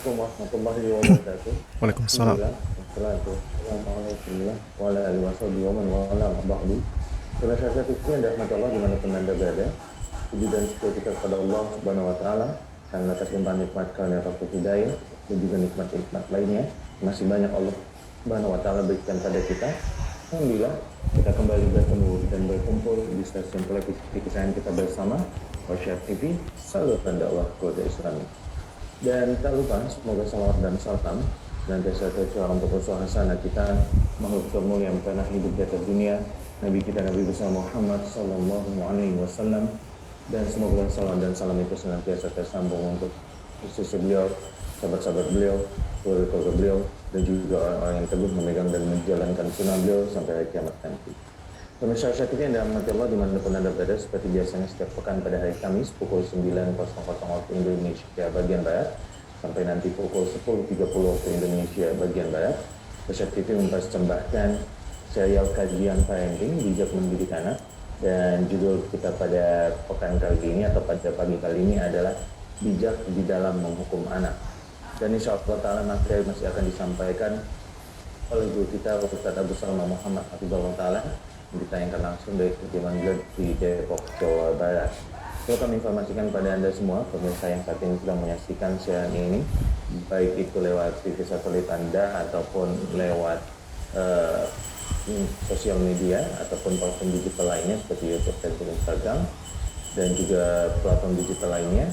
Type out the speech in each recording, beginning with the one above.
Assalamualaikum warahmatullahi wabarakatuh. Waalaikumsalam. Alhamdulillah, wassalatu wassalamu ala rasulillah wa ala alihi washabihi wa man wala amma ba'du. Saudara saya sekalian rahmat Allah dimanapun Anda berada. Puji dan syukur kita kepada Allah Subhanahu wa taala karena atas limpahan nikmat karunia taufik hidayah dan juga nikmat-nikmat lainnya masih banyak Allah Subhanahu wa taala berikan pada kita. Alhamdulillah kita kembali bertemu dan berkumpul di stasiun televisi kesayangan kita bersama Wasyaf TV, saluran dakwah keluarga Islami. Dan tak lupa semoga salawat dan salam dan tercurah untuk usaha hasanah kita makhluk termulia yang pernah hidup di atas dunia, Nabi kita Nabi besar Muhammad Sallallahu Alaihi Wasallam, dan semoga salam dan salam itu senantiasa tersambung untuk istri beliau, sahabat-sahabat beliau, keluarga beliau, dan juga orang-orang yang teguh memegang dan menjalankan sunnah beliau sampai hari kiamat nanti. Pemirsa Syakir yang dirahmati Allah dimanapun Anda berada, seperti biasanya setiap pekan pada hari Kamis pukul 9.00 waktu Indonesia bagian Barat sampai nanti pukul 10.30 waktu Indonesia bagian Barat, Syakir TV mempersembahkan serial kajian parenting bijak mendidik anak, dan judul kita pada pekan kali ini atau pada pagi kali ini adalah bijak di dalam menghukum anak. Dan insya Allah ta'ala materi masih akan disampaikan oleh guru kita Ustaz Abu Salma Muhammad Hafizahullah ta'ala, ditayangkan langsung dari Kediaman Blog di Depok, Jawa Barat. Perlu kami informasikan pada Anda semua, pemirsa yang saat ini sedang menyaksikan siaran ini, baik itu lewat TV satelit Anda ataupun lewat sosial media ataupun platform digital lainnya seperti YouTube, Facebook, Instagram, dan juga platform digital lainnya,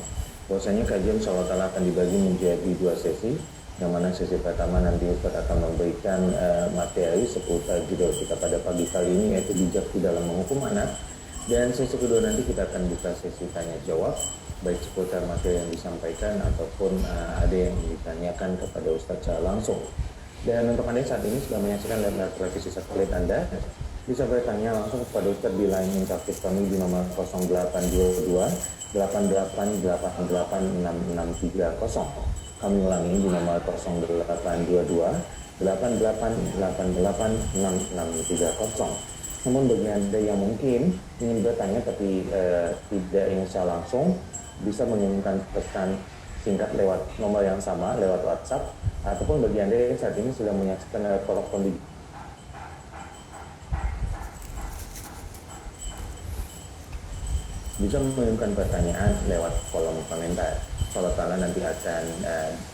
bahwasanya kajian insya Allah akan dibagi menjadi 2 sesi, yang mana sesi pertama nanti Ustaz akan memberikan materi seputar judul kita pada pagi kali ini, yaitu bijak di dalam menghukum anak, dan sesi kedua nanti kita akan buka sesi tanya jawab baik seputar materi yang disampaikan ataupun ada yang ditanyakan kepada Ustaz secara langsung. Dan untuk Anda saat ini sudah menyaksikan lewat televisi satelit Anda, bisa bertanya langsung kepada Ustaz di line interaktif kami di nomor 0822 88886630. Kami ulangi di nomor 0822 88886630. Namun bagi Anda yang mungkin ingin bertanya tapi tidak ingin secara langsung, bisa mengirimkan pesan singkat lewat nomor yang sama, lewat WhatsApp, ataupun bagi Anda yang saat ini sudah menyaksikan lewat telepon di bisa mengirimkan pertanyaan lewat kolom komentar. Kalau ta'ala nanti akan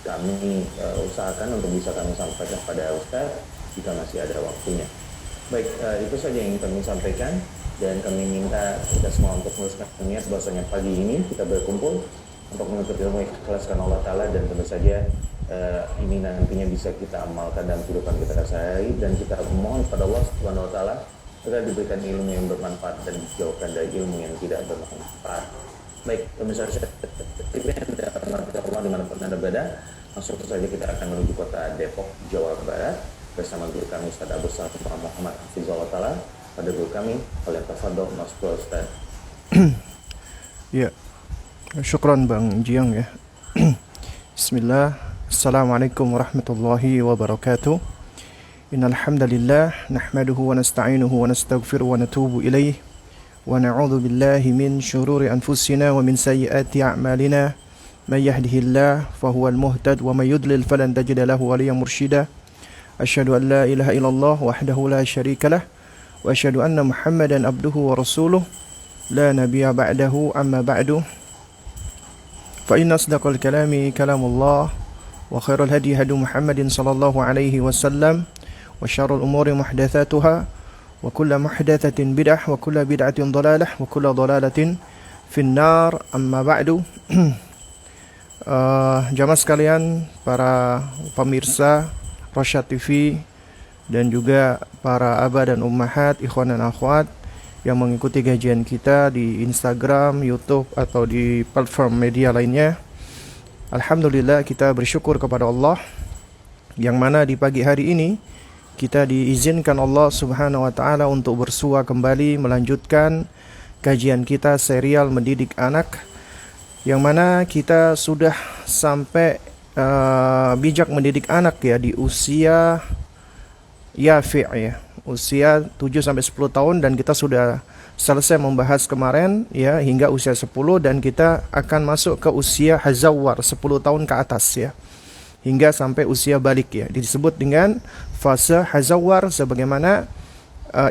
kami usahakan untuk bisa kami sampaikan pada Ustaz jika masih ada waktunya. Baik, itu saja yang kami sampaikan, dan kami minta kita semua untuk meneruskan niat bahwasanya pagi ini kita berkumpul untuk menuntut ilmu ikhlas karena Allah Ta'ala, dan tentu saja ini nantinya bisa kita amalkan dalam kehidupan kita sehari-hari, dan kita mohon kepada Allah Subhanahu Wa Ta'ala agar diberikan ilmu yang bermanfaat dan dijauhkan dari ilmu yang tidak bermanfaat. Baik, pemirsa Allah dimanapun Anda berada, langsung saja kita akan menuju kota Depok, Jawa Barat bersama guru kami Ustaz Abu Salma Muhammad Hafizahullah ta'ala. Pada guru kami, oleh tafadhol Maskur Ustaz. Ya, syukran Bang Jiang ya. Bismillah. Assalamualaikum warahmatullahi wabarakatuh. Innal hamdalillah nahmaduhu wa nasta'inuhu wa nastaghfiruhu wa natubu ilaih. ونعوذ بالله من شرور أنفسنا ومن سيئات أعمالنا من يهده الله فهو المهتد ومن يضلل فلن تجد له وليا مرشدا أشهد أن لا إله إلا الله وحده لا شريك له وأشهد أن محمدا عبده ورسوله لا نبي بعده أما بعد فإن أصدق الكلام كلام الله وخير الهدي هدي محمد صلى الله عليه وسلم وشر الأمور محدثاتها وكل محدثة بدعة وكل بدعة ضلالة وكل ضلالة في النار أما بعد. Jamaah sekalian, para pemirsa Rosyad TV dan juga para abah dan ummahat, ikhwan dan akhwat yang mengikuti kajian kita di Instagram, YouTube atau di platform media lainnya. Alhamdulillah, kita bersyukur kepada Allah yang mana di pagi hari ini kita diizinkan Allah Subhanahu wa taala untuk bersua kembali melanjutkan kajian kita serial mendidik anak, yang mana kita sudah sampai bijak mendidik anak ya di usia yafi' ya, usia 7 sampai 10 tahun, dan kita sudah selesai membahas kemarin ya hingga usia 10, dan kita akan masuk ke usia hazawar 10 tahun ke atas ya. hingga sampai usia balik ya. Disebut dengan fase hazawar sebagaimana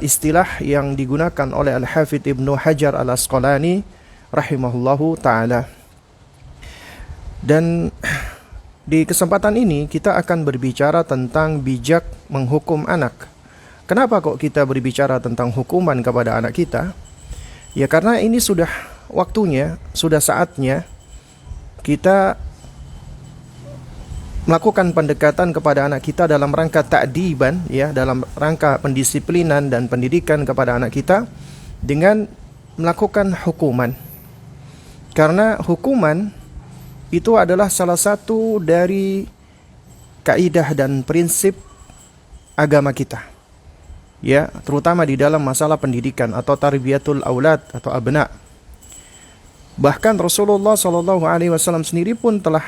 istilah yang digunakan oleh Al-Hafidz Ibnu Hajar Al-Asqalani rahimahullahu taala. Dan di kesempatan ini kita akan berbicara tentang bijak menghukum anak. Kenapa kok kita berbicara tentang hukuman kepada anak kita? Ya karena ini sudah waktunya, sudah saatnya kita melakukan pendekatan kepada anak kita dalam rangka ta'diban, ya, dalam rangka pendisiplinan dan pendidikan kepada anak kita dengan melakukan hukuman. Karena hukuman itu adalah salah satu dari kaidah dan prinsip agama kita. Ya, terutama di dalam masalah pendidikan atau tarbiyatul aulad atau abna. Bahkan Rasulullah SAW sendiri pun telah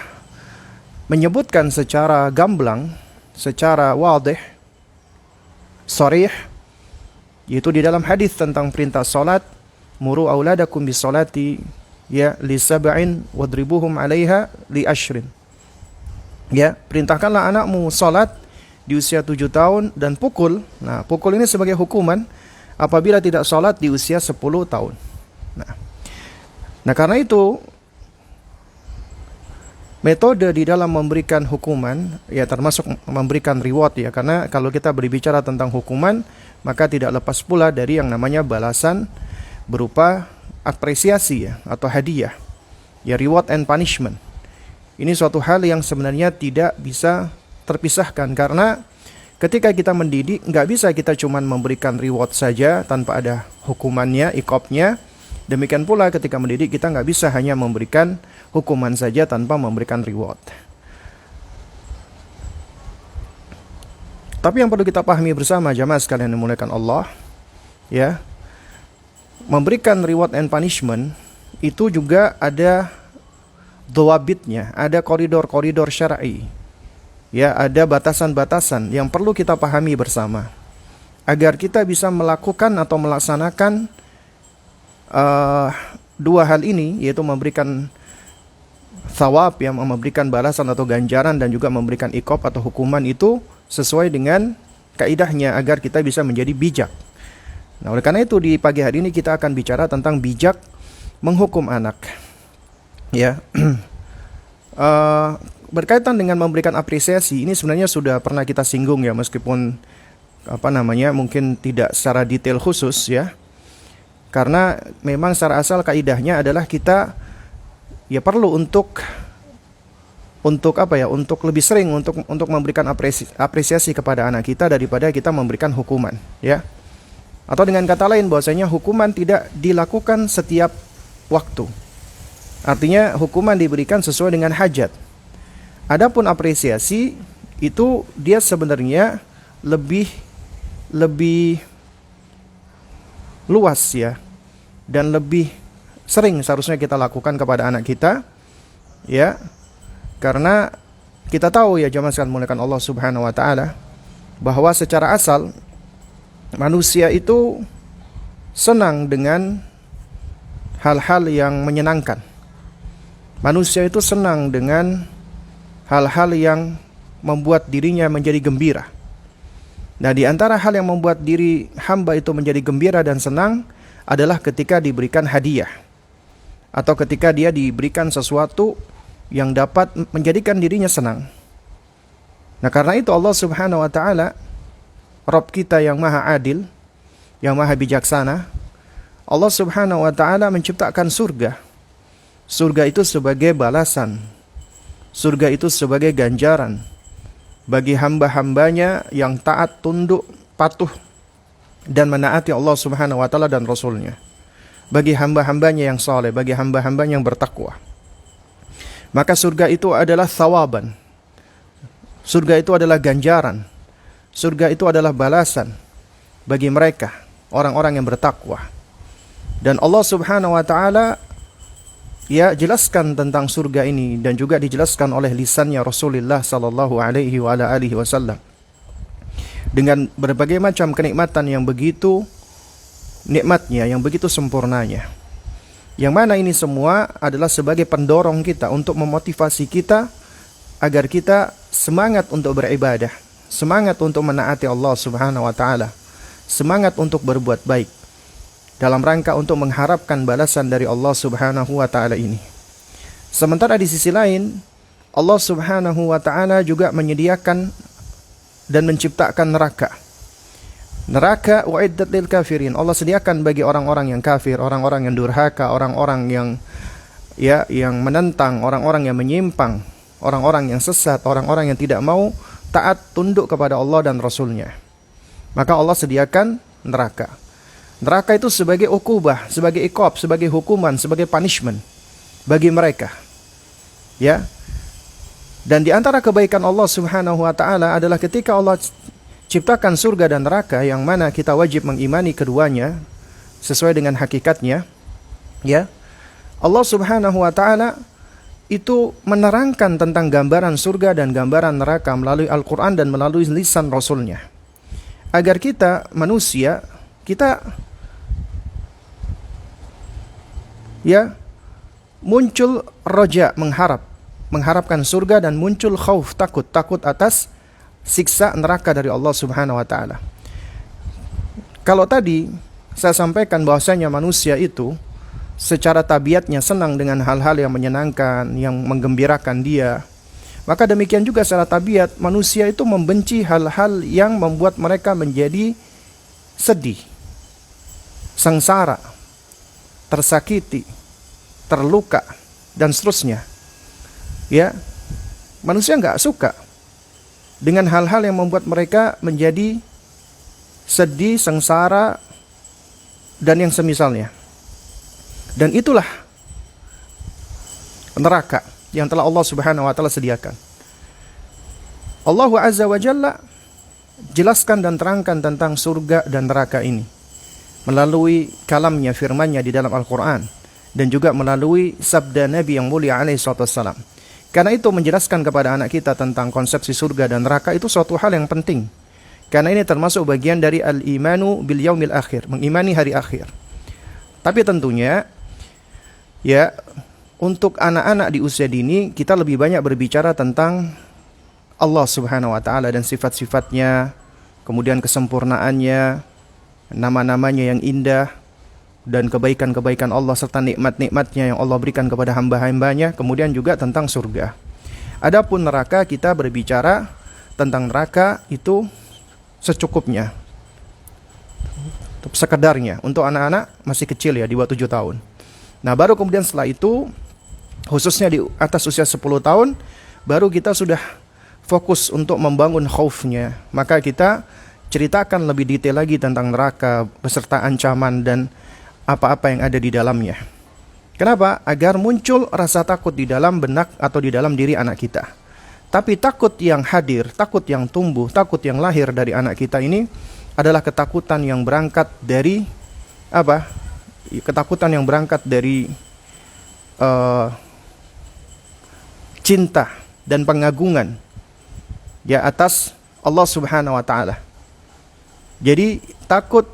menyebutkan secara gamblang, secara wadih, sharih, yaitu di dalam hadis tentang perintah salat, muru auladakum bis salati ya li sab'in wadribuhum 'alaiha li ashrin. Ya, perintahkanlah anakmu salat di usia 7 tahun dan pukul. Nah, pukul ini sebagai hukuman apabila tidak salat di usia 10 tahun. Nah, karena itu metode di dalam memberikan hukuman ya termasuk memberikan reward ya, karena kalau kita berbicara tentang hukuman maka tidak lepas pula dari yang namanya balasan berupa apresiasi ya atau hadiah. Ya, reward and punishment. Ini suatu hal yang sebenarnya tidak bisa terpisahkan, karena ketika kita mendidik nggak bisa kita cuman memberikan reward saja tanpa ada hukumannya, iqabnya. Demikian pula ketika mendidik kita nggak bisa hanya memberikan hukuman saja tanpa memberikan reward. Tapi yang perlu kita pahami bersama jamaah sekalian yang dimuliakan Allah, ya, memberikan reward and punishment itu juga ada dhawabitnya, ada koridor-koridor syar'i. Ya, ada batasan-batasan yang perlu kita pahami bersama agar kita bisa melakukan atau melaksanakan dua hal ini, yaitu memberikan thawab, yang memberikan balasan atau ganjaran, dan juga memberikan iqab atau hukuman itu sesuai dengan kaidahnya agar kita bisa menjadi bijak. Nah, oleh karena itu di pagi hari ini kita akan bicara tentang bijak menghukum anak. Ya. Berkaitan dengan memberikan apresiasi, ini sebenarnya sudah pernah kita singgung ya, meskipun mungkin tidak secara detail khusus ya. Karena memang secara asal kaidahnya adalah kita ya perlu untuk lebih sering untuk memberikan apresiasi kepada anak kita daripada kita memberikan hukuman, ya. Atau dengan kata lain bahwasanya hukuman tidak dilakukan setiap waktu. Artinya hukuman diberikan sesuai dengan hajat. Adapun apresiasi itu dia sebenarnya lebih luas ya, dan lebih sering seharusnya kita lakukan kepada anak kita, ya, karena kita tahu ya jamaah sekalian muliakan Allah Subhanahu wa taala bahwa secara asal manusia itu senang dengan hal-hal yang menyenangkan. Manusia itu senang dengan hal-hal yang membuat dirinya menjadi gembira. Nah, di antara hal yang membuat diri hamba itu menjadi gembira dan senang adalah ketika diberikan hadiah, atau ketika dia diberikan sesuatu yang dapat menjadikan dirinya senang. Nah, karena itu Allah Subhanahu wa taala, Rabb kita yang maha adil, yang maha bijaksana, Allah Subhanahu wa taala menciptakan surga. Surga itu sebagai balasan, surga itu sebagai ganjaran bagi hamba-hambanya yang taat, tunduk, patuh dan menaati Allah Subhanahu wa taala dan Rasulnya. Bagi hamba-hambanya yang saleh, bagi hamba-hambanya yang bertakwa. Maka surga itu adalah thawaban. Surga itu adalah ganjaran. Surga itu adalah balasan bagi mereka, orang-orang yang bertakwa. Dan Allah Subhanahu wa taala ya jelaskan tentang surga ini, dan juga dijelaskan oleh lisannya Rasulullah sallallahu alaihi wasallam dengan berbagai macam kenikmatan yang begitu nikmatnya, yang begitu sempurnanya. Yang mana ini semua adalah sebagai pendorong kita untuk memotivasi kita agar kita semangat untuk beribadah, semangat untuk menaati Allah Subhanahu wa taala, semangat untuk berbuat baik dalam rangka untuk mengharapkan balasan dari Allah Subhanahu wa taala ini. Sementara di sisi lain, Allah Subhanahu wa taala juga menyediakan dan menciptakan neraka. Neraka uiddat lil kafirin. Allah sediakan bagi orang-orang yang kafir, orang-orang yang durhaka, orang-orang yang menentang, orang-orang yang menyimpang, orang-orang yang sesat, orang-orang yang tidak mau taat tunduk kepada Allah dan Rasul-Nya. Maka Allah sediakan neraka. Neraka itu sebagai ukubah, sebagai iqab, sebagai hukuman, sebagai punishment bagi mereka. Ya. Dan di antara kebaikan Allah Subhanahu wa taala adalah ketika Allah ciptakan surga dan neraka, yang mana kita wajib mengimani keduanya sesuai dengan hakikatnya. Ya. Allah Subhanahu wa taala itu menerangkan tentang gambaran surga dan gambaran neraka melalui Al-Qur'an dan melalui lisan Rasul-Nya. Agar kita manusia, kita muncul roja, mengharapkan surga, dan muncul khauf, takut atas siksa neraka dari Allah Subhanahu wa taala. Kalau tadi saya sampaikan bahwasanya manusia itu secara tabiatnya senang dengan hal-hal yang menyenangkan, yang menggembirakan dia, maka demikian juga secara tabiat manusia itu membenci hal-hal yang membuat mereka menjadi sedih, sengsara, tersakiti, terluka, dan seterusnya. Ya, manusia nggak suka dengan hal-hal yang membuat mereka menjadi sedih, sengsara, dan yang semisalnya. Dan itulah neraka yang telah Allah Subhanahu wa taala sediakan. Allah Azza wa Jalla jelaskan dan terangkan tentang surga dan neraka ini melalui kalamnya, firmannya di dalam Al-Quran, dan juga melalui sabda Nabi yang mulia alaihi salatu wassalam. Karena itu menjelaskan kepada anak kita tentang konsepsi surga dan neraka itu suatu hal yang penting. Karena ini termasuk bagian dari al-imanu bil yaumil akhir, mengimani hari akhir. Tapi tentunya ya, untuk anak-anak di usia dini kita lebih banyak berbicara tentang Allah Subhanahu wa taala dan sifat-sifatnya, kemudian kesempurnaannya, nama-namanya yang indah, dan kebaikan-kebaikan Allah serta nikmat-nikmatnya yang Allah berikan kepada hamba-hambanya, kemudian juga tentang surga. Adapun neraka, kita berbicara tentang neraka itu secukupnya, sekedarnya, untuk anak-anak masih kecil ya, di bawah 7 tahun. Nah, baru kemudian setelah itu, khususnya di atas usia 10 tahun, baru kita sudah fokus untuk membangun khaufnya. Maka kita ceritakan lebih detail lagi tentang neraka beserta ancaman dan apa-apa yang ada di dalamnya. Kenapa? Agar muncul rasa takut di dalam benak atau di dalam diri anak kita. Tapi takut yang hadir, takut yang tumbuh, takut yang lahir dari anak kita ini adalah ketakutan yang berangkat dari apa? Ketakutan yang berangkat dari cinta dan pengagungan ya atas Allah Subhanahu wa taala. Jadi takut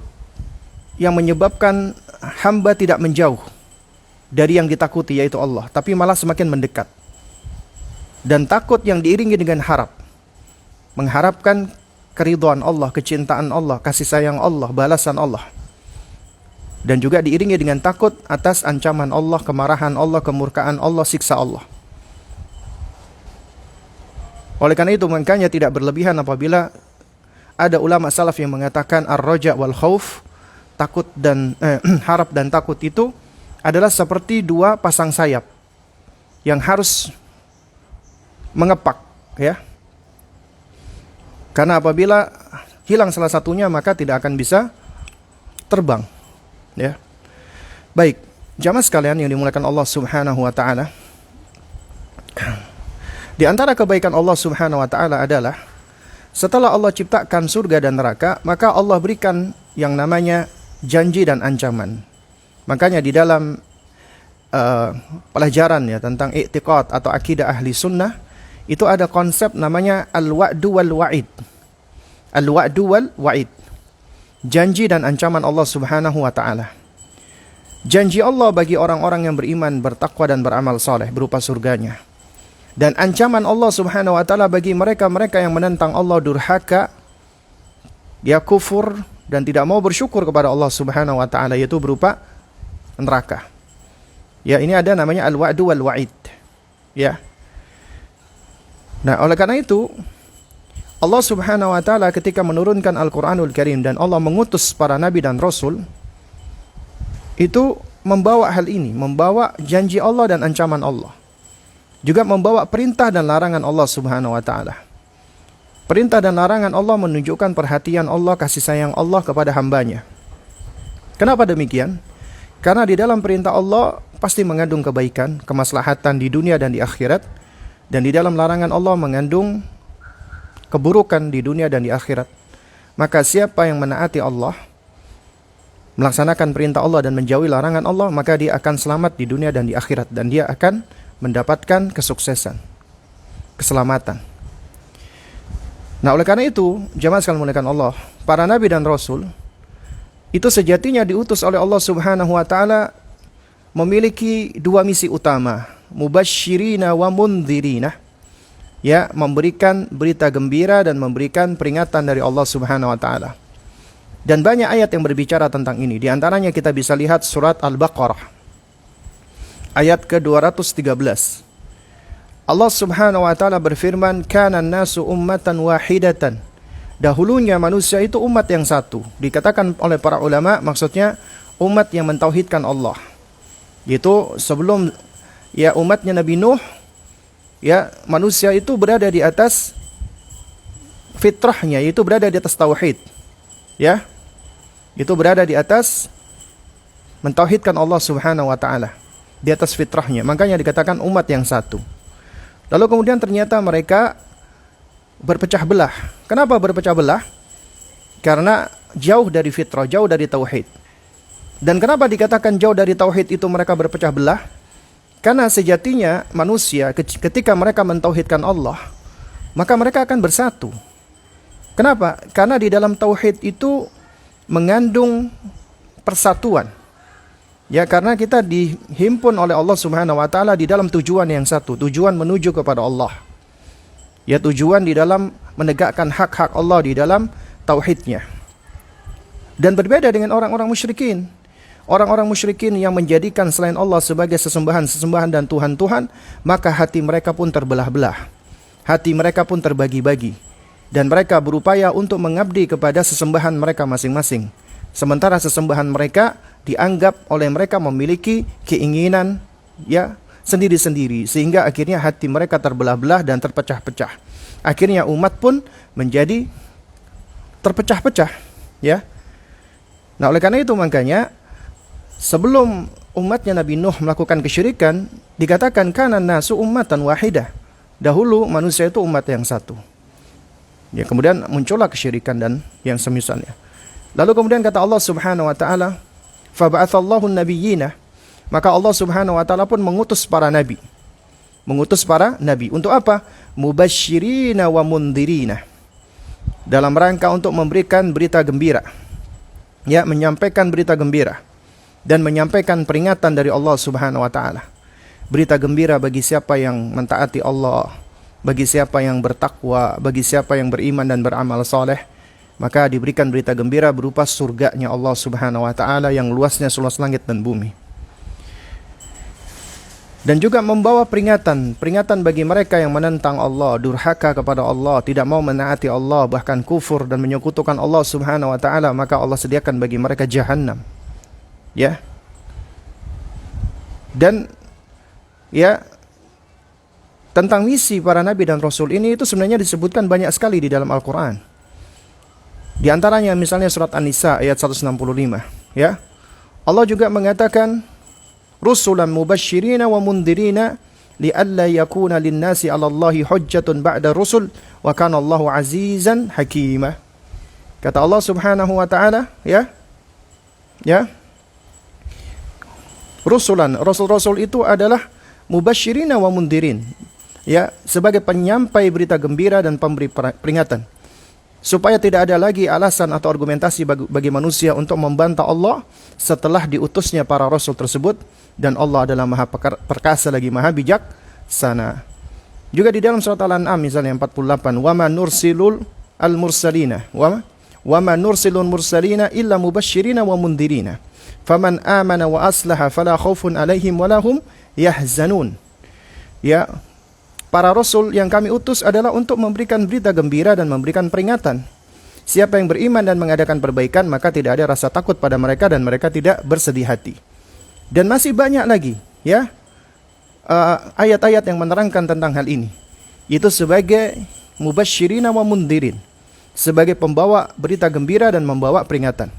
yang menyebabkan hamba tidak menjauh dari yang ditakuti, yaitu Allah, tapi malah semakin mendekat. Dan takut yang diiringi dengan harap, mengharapkan keridhaan Allah, kecintaan Allah, kasih sayang Allah, balasan Allah. Dan juga diiringi dengan takut atas ancaman Allah, kemarahan Allah, kemurkaan Allah, siksa Allah. Oleh karena itu, makanya tidak berlebihan apabila ada ulama salaf yang mengatakan ar-raja wal khauf, takut dan harap dan takut itu adalah seperti dua pasang sayap yang harus mengepak, ya. Karena apabila hilang salah satunya maka tidak akan bisa terbang. Ya. Baik, jamaah sekalian yang dimuliakan Allah Subhanahu wa taala. Di antara kebaikan Allah Subhanahu wa taala adalah setelah Allah ciptakan surga dan neraka, maka Allah berikan yang namanya janji dan ancaman. Makanya di dalam pelajaran ya tentang i'tiqad atau akidah ahli sunnah, itu ada konsep namanya al-wa'du wal wa'id. Al-wa'du wal wa'id. Janji dan ancaman Allah Subhanahu wa taala. Janji Allah bagi orang-orang yang beriman, bertakwa dan beramal saleh berupa surganya. Dan ancaman Allah Subhanahu wa taala bagi mereka-mereka yang menentang Allah, durhaka, dia kufur dan tidak mau bersyukur kepada Allah Subhanahu wa taala, yaitu berupa neraka. Ya, ini ada namanya al-wa'du wal wa'id. Ya. Nah, oleh karena itu Allah Subhanahu wa taala ketika menurunkan Al-Qur'anul Karim dan Allah mengutus para nabi dan rasul, itu membawa hal ini, membawa janji Allah dan ancaman Allah. Juga membawa perintah dan larangan Allah Subhanahu wa taala. Perintah dan larangan Allah menunjukkan perhatian Allah, kasih sayang Allah kepada hambanya. Kenapa demikian? Karena di dalam perintah Allah pasti mengandung kebaikan, kemaslahatan di dunia dan di akhirat. Dan di dalam larangan Allah mengandung keburukan di dunia dan di akhirat. Maka siapa yang menaati Allah, melaksanakan perintah Allah dan menjauhi larangan Allah, maka dia akan selamat di dunia dan di akhirat. Dan dia akan mendapatkan kesuksesan, keselamatan. Nah, oleh karena itu, jamaah sekalian muliakan Allah, para nabi dan rasul itu sejatinya diutus oleh Allah Subhanahu wa taala memiliki dua misi utama, mubasysyirina wa mundhirina. Ya, memberikan berita gembira dan memberikan peringatan dari Allah Subhanahu wa taala. Dan banyak ayat yang berbicara tentang ini. Di antaranya kita bisa lihat surat Al-Baqarah ayat ke-213. Allah Subhanahu wa taala berfirman, "Kana an-nasu ummatan wahidatan." Dahulunya manusia itu umat yang satu. Dikatakan oleh para ulama maksudnya umat yang mentauhidkan Allah. Yaitu sebelum ya umatnya Nabi Nuh, ya manusia itu berada di atas fitrahnya, yaitu berada di atas tauhid. Ya. Itu berada di atas mentauhidkan Allah Subhanahu wa taala, di atas fitrahnya. Makanya dikatakan umat yang satu. Lalu kemudian ternyata mereka berpecah belah. Kenapa berpecah belah? Karena jauh dari fitrah, jauh dari tauhid. Dan kenapa dikatakan jauh dari tauhid itu mereka berpecah belah? Karena sejatinya manusia ketika mereka mentauhidkan Allah, maka mereka akan bersatu. Kenapa? Karena di dalam tauhid itu mengandung persatuan. Ya, karena kita dihimpun oleh Allah Subhanahu wa taala di dalam tujuan yang satu, tujuan menuju kepada Allah. Ya, tujuan di dalam menegakkan hak-hak Allah di dalam tauhidnya. Dan berbeda dengan orang-orang musyrikin. Orang-orang musyrikin yang menjadikan selain Allah sebagai sesembahan-sesembahan dan Tuhan-Tuhan, maka hati mereka pun terbelah-belah. Hati mereka pun terbagi-bagi. Dan mereka berupaya untuk mengabdi kepada sesembahan mereka masing-masing. Sementara sesembahan mereka dianggap oleh mereka memiliki keinginan ya sendiri-sendiri, sehingga akhirnya hati mereka terbelah-belah dan terpecah-pecah. Akhirnya umat pun menjadi terpecah-pecah, ya. Nah, oleh karena itu makanya sebelum umatnya Nabi Nuh melakukan kesyirikan, dikatakan kana nasu ummatan wahidah. Dahulu manusia itu umat yang satu. Ya, kemudian muncullah kesyirikan dan yang semisalnya. Lalu kemudian kata Allah Subhanahu wa taala, fa ba'atsallahu an-nabiyyina, maka Allah Subhanahu wa taala pun mengutus para nabi. Mengutus para nabi untuk apa? Mubasysyirina wa mundhirina. Dalam rangka untuk memberikan berita gembira. Ya, menyampaikan berita gembira dan menyampaikan peringatan dari Allah Subhanahu wa taala. Berita gembira bagi siapa yang mentaati Allah, bagi siapa yang bertakwa, bagi siapa yang beriman dan beramal saleh, maka diberikan berita gembira berupa surganya Allah Subhanahu wa taala yang luasnya seluas langit dan bumi. Dan juga membawa peringatan bagi mereka yang menentang Allah, durhaka kepada Allah, tidak mau menaati Allah, bahkan kufur dan menyekutukan Allah Subhanahu wa taala, maka Allah sediakan bagi mereka jahanam. Ya. Dan ya, tentang misi para nabi dan rasul ini itu sebenarnya disebutkan banyak sekali di dalam Al-Qur'an. Di antaranya misalnya surat An-Nisa ayat 165, ya. Allah juga mengatakan rusulan mubasysyirina wa mundhirina li'alla yakuna lin-nasi 'ala Allahi hujjatun ba'da rusul wa kana Allahu 'azizan hakima. Kata Allah Subhanahu wa taala, ya. Ya. Rusulan, rasul-rasul itu adalah mubasysyirina wa mundhirin. Ya, sebagai penyampai berita gembira dan pemberi peringatan. Supaya tidak ada lagi alasan atau argumentasi bagi manusia untuk membantah Allah setelah diutusnya para rasul tersebut, dan Allah adalah Maha perkasa lagi Maha bijaksana. Juga di dalam surat Al-An'am misalnya 48, wa ma nursilul al-mursalina wa ma nursilul mursalina illa mubashshirina wa mundhirina faman amana wa aslaha fala khaufun alaihim wa lahum yahzanun. Ya, para rasul yang kami utus adalah untuk memberikan berita gembira dan memberikan peringatan. Siapa yang beriman dan mengadakan perbaikan, maka tidak ada rasa takut pada mereka dan mereka tidak bersedih hati. Dan masih banyak lagi, ya, ayat-ayat yang menerangkan tentang hal ini. Itu sebagai mubasyirina wa mundhirin, sebagai pembawa berita gembira dan membawa peringatan.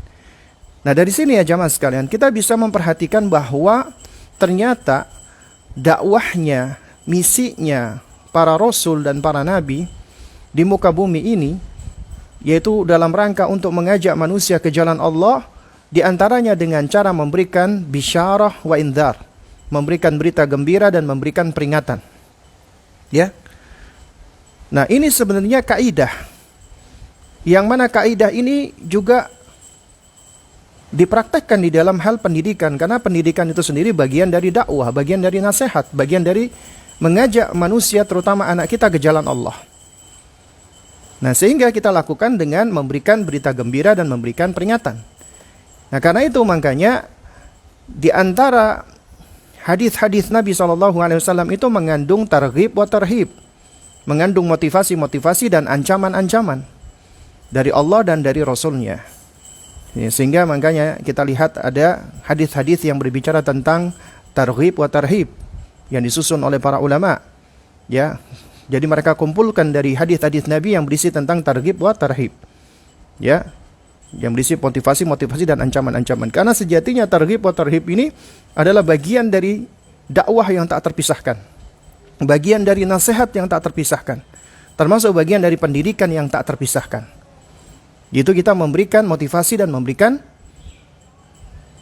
Nah, dari sini ya jamaah sekalian, kita bisa memperhatikan bahwa ternyata dakwahnya, misinya para rasul dan para nabi di muka bumi ini, yaitu dalam rangka untuk mengajak manusia ke jalan Allah, di antaranya dengan cara memberikan bisyarah wa indhar, memberikan berita gembira dan memberikan peringatan. Ya. Nah, ini sebenarnya kaidah. Yang mana kaidah ini juga dipraktekkan di dalam hal pendidikan, karena pendidikan itu sendiri bagian dari dakwah, bagian dari nasihat, bagian dari mengajak manusia, terutama anak kita, ke jalan Allah. Nah, sehingga kita lakukan dengan memberikan berita gembira dan memberikan peringatan. Nah, karena itu makanya di antara hadis-hadis Nabi SAW itu mengandung targhib wa tarhib, mengandung motivasi-motivasi dan ancaman-ancaman dari Allah dan dari Rasulnya. Ya, sehingga makanya kita lihat ada hadis-hadis yang berbicara tentang targhib wa tarhib yang disusun oleh para ulama. Ya, jadi mereka kumpulkan dari hadis-hadis Nabi yang berisi tentang targhib wa tarhib. Ya, yang berisi motivasi-motivasi dan ancaman-ancaman. Karena sejatinya targhib wa tarhib ini adalah bagian dari dakwah yang tak terpisahkan, bagian dari nasihat yang tak terpisahkan, termasuk bagian dari pendidikan yang tak terpisahkan. Itu kita memberikan motivasi dan memberikan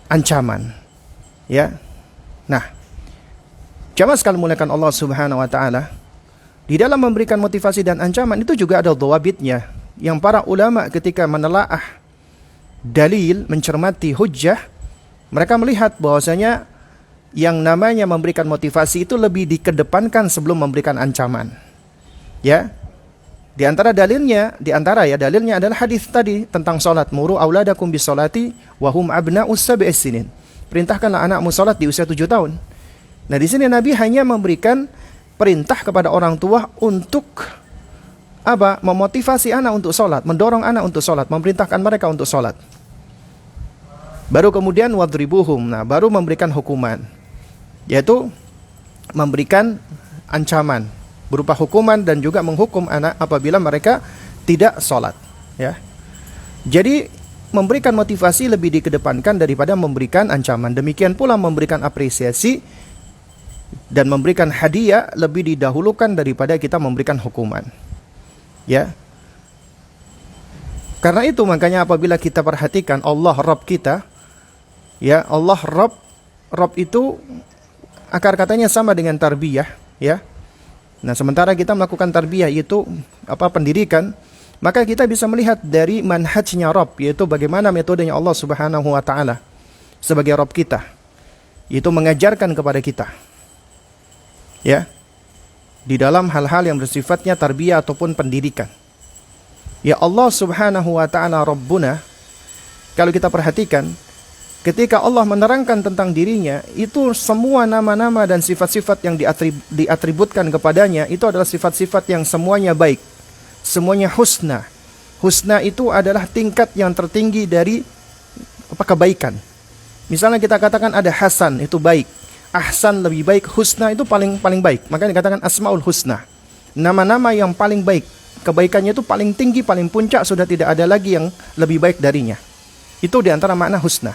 ancaman. Ya. Nah, jamaah sekalian muliakan Allah Subhanahu wa taala, di dalam memberikan motivasi dan ancaman itu juga ada dhawabitnya yang para ulama ketika menelaah dalil, mencermati hujjah, mereka melihat bahwasanya yang namanya memberikan motivasi itu lebih dikedepankan sebelum memberikan ancaman. Ya. Di antara dalilnya adalah hadis tadi tentang salat, muru auladakum bis salati wa hum abna'us sab'is sinin. Perintahkanlah anakmu salat di usia 7 tahun. Nah, di sini Nabi hanya memberikan perintah kepada orang tua untuk apa? Memotivasi anak untuk salat, mendorong anak untuk salat, memerintahkan mereka untuk salat. Baru kemudian wadribuhum. Nah, baru memberikan hukuman, yaitu memberikan ancaman berupa hukuman dan juga menghukum anak apabila mereka tidak salat. Ya. Jadi memberikan motivasi lebih dikedepankan daripada memberikan ancaman. Demikian pula memberikan apresiasi dan memberikan hadiah lebih didahulukan daripada kita memberikan hukuman. Ya. Karena itu makanya apabila kita perhatikan Allah Rabb kita, ya, Allah Rabb itu akar katanya sama dengan tarbiyah, ya. Nah, sementara kita melakukan tarbiyah yaitu pendidikan, maka kita bisa melihat dari manhajnya Rabb, yaitu bagaimana metodenya Allah Subhanahu wa taala sebagai Rabb kita, yaitu mengajarkan kepada kita. Ya. Di dalam hal-hal yang bersifatnya tarbiyah ataupun pendidikan. Ya, Allah Subhanahu wa taala Rabbuna, kalau kita perhatikan ketika Allah menerangkan tentang dirinya, itu semua nama-nama dan sifat-sifat yang diatributkan kepadanya itu adalah sifat-sifat yang semuanya baik, semuanya husna. Husna itu adalah tingkat yang tertinggi dari kebaikan. Misalnya kita katakan ada Hasan, itu baik. Ahsan lebih baik, husna itu paling baik. Makanya dikatakan asmaul husna. Nama-nama yang paling baik, kebaikannya itu paling tinggi, paling puncak, sudah tidak ada lagi yang lebih baik darinya. Itu diantara makna husna.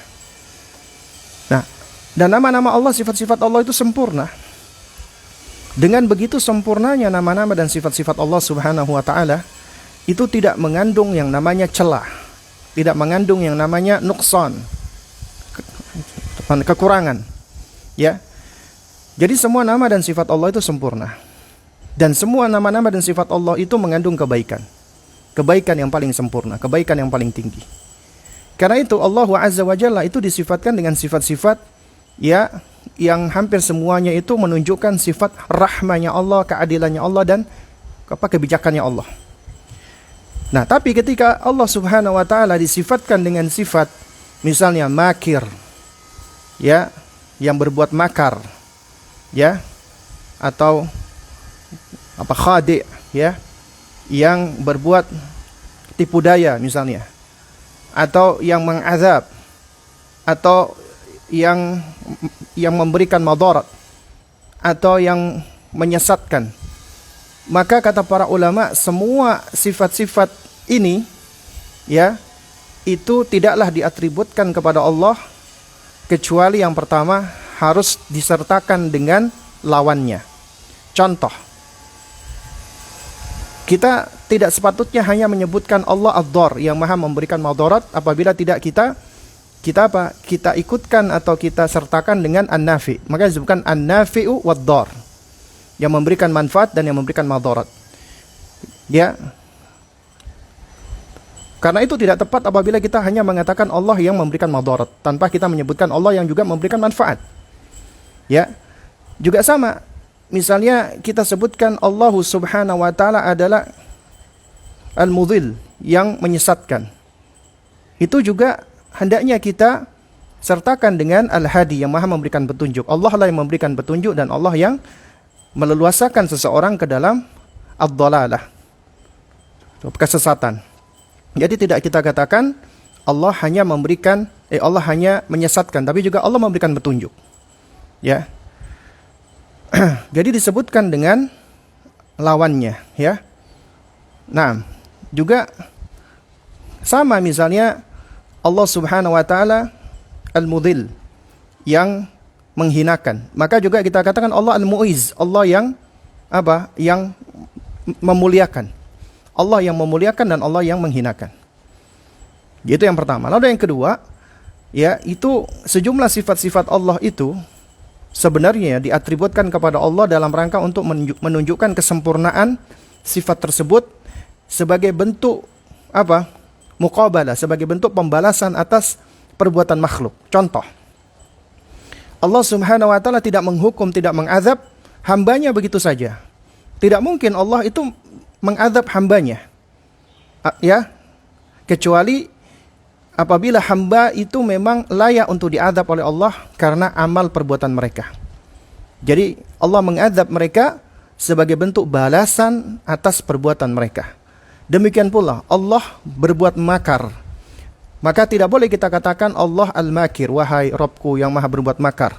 Nah, dan nama-nama Allah, sifat-sifat Allah itu sempurna. Dengan begitu sempurnanya nama-nama dan sifat-sifat Allah Subhanahu wa taala, itu tidak mengandung yang namanya celah, tidak mengandung yang namanya nuksan, kekurangan. Ya. Jadi semua nama dan sifat Allah itu sempurna. Dan semua nama-nama dan sifat Allah itu mengandung kebaikan. Kebaikan yang paling sempurna, kebaikan yang paling tinggi. Karena itu Allah Azza wa Jalla itu disifatkan dengan sifat-sifat ya yang hampir semuanya itu menunjukkan sifat rahmanya Allah, keadilannya Allah, dan kebijakannya Allah. Nah, tapi ketika Allah Subhanahu wa taala disifatkan dengan sifat misalnya makir, ya, yang berbuat makar, ya, atau khadi', ya, yang berbuat tipu daya misalnya, atau yang mengazab, atau yang memberikan madarat, atau yang menyesatkan. Maka kata para ulama, semua sifat-sifat ini, ya, itu tidaklah diatributkan kepada Allah kecuali yang pertama harus disertakan dengan lawannya. Contoh, kita tidak sepatutnya hanya menyebutkan Allah ad-dar, yang maha memberikan madarat, apabila tidak kita ikutkan atau kita sertakan dengan an-nafi. Maka disebutkan an-nafi'u wad-dar, yang memberikan manfaat dan yang memberikan madarat. Ya. Karena itu tidak tepat apabila kita hanya mengatakan Allah yang memberikan madarat tanpa kita menyebutkan Allah yang juga memberikan manfaat. Ya. Juga sama, misalnya kita sebutkan Allah Subhanahu wa taala adalah al-mudhil, yang menyesatkan. Itu juga hendaknya kita sertakan dengan al-hadi, yang maha memberikan petunjuk. Allah lah yang memberikan petunjuk, dan Allah yang meleluasakan seseorang ke dalam ad-dhalalah, kesesatan. Jadi tidak kita katakan Allah hanya memberikan, Allah hanya menyesatkan, tapi juga Allah memberikan petunjuk. Ya. Jadi disebutkan dengan lawannya, ya. Nah, juga sama misalnya Allah Subhanahu wa taala al-mudhil, yang menghinakan. Maka juga kita katakan Allah al-mu'iz, Allah yang yang memuliakan. Allah yang memuliakan dan Allah yang menghinakan. Itu yang pertama. Lalu yang kedua, ya, itu sejumlah sifat-sifat Allah itu sebenarnya diatributkan kepada Allah dalam rangka untuk menunjukkan kesempurnaan sifat tersebut sebagai bentuk muqabalah, sebagai bentuk pembalasan atas perbuatan makhluk. Contoh, Allah Subhanahu wa taala tidak menghukum, tidak mengazab hambanya begitu saja. Tidak mungkin Allah itu mengazab hambanya, ya, kecuali apabila hamba itu memang layak untuk diazab oleh Allah karena amal perbuatan mereka. Jadi Allah mengazab mereka sebagai bentuk balasan atas perbuatan mereka. Demikian pula Allah berbuat makar. Maka tidak boleh kita katakan Allah al-makir, wahai Rabbku yang maha berbuat makar,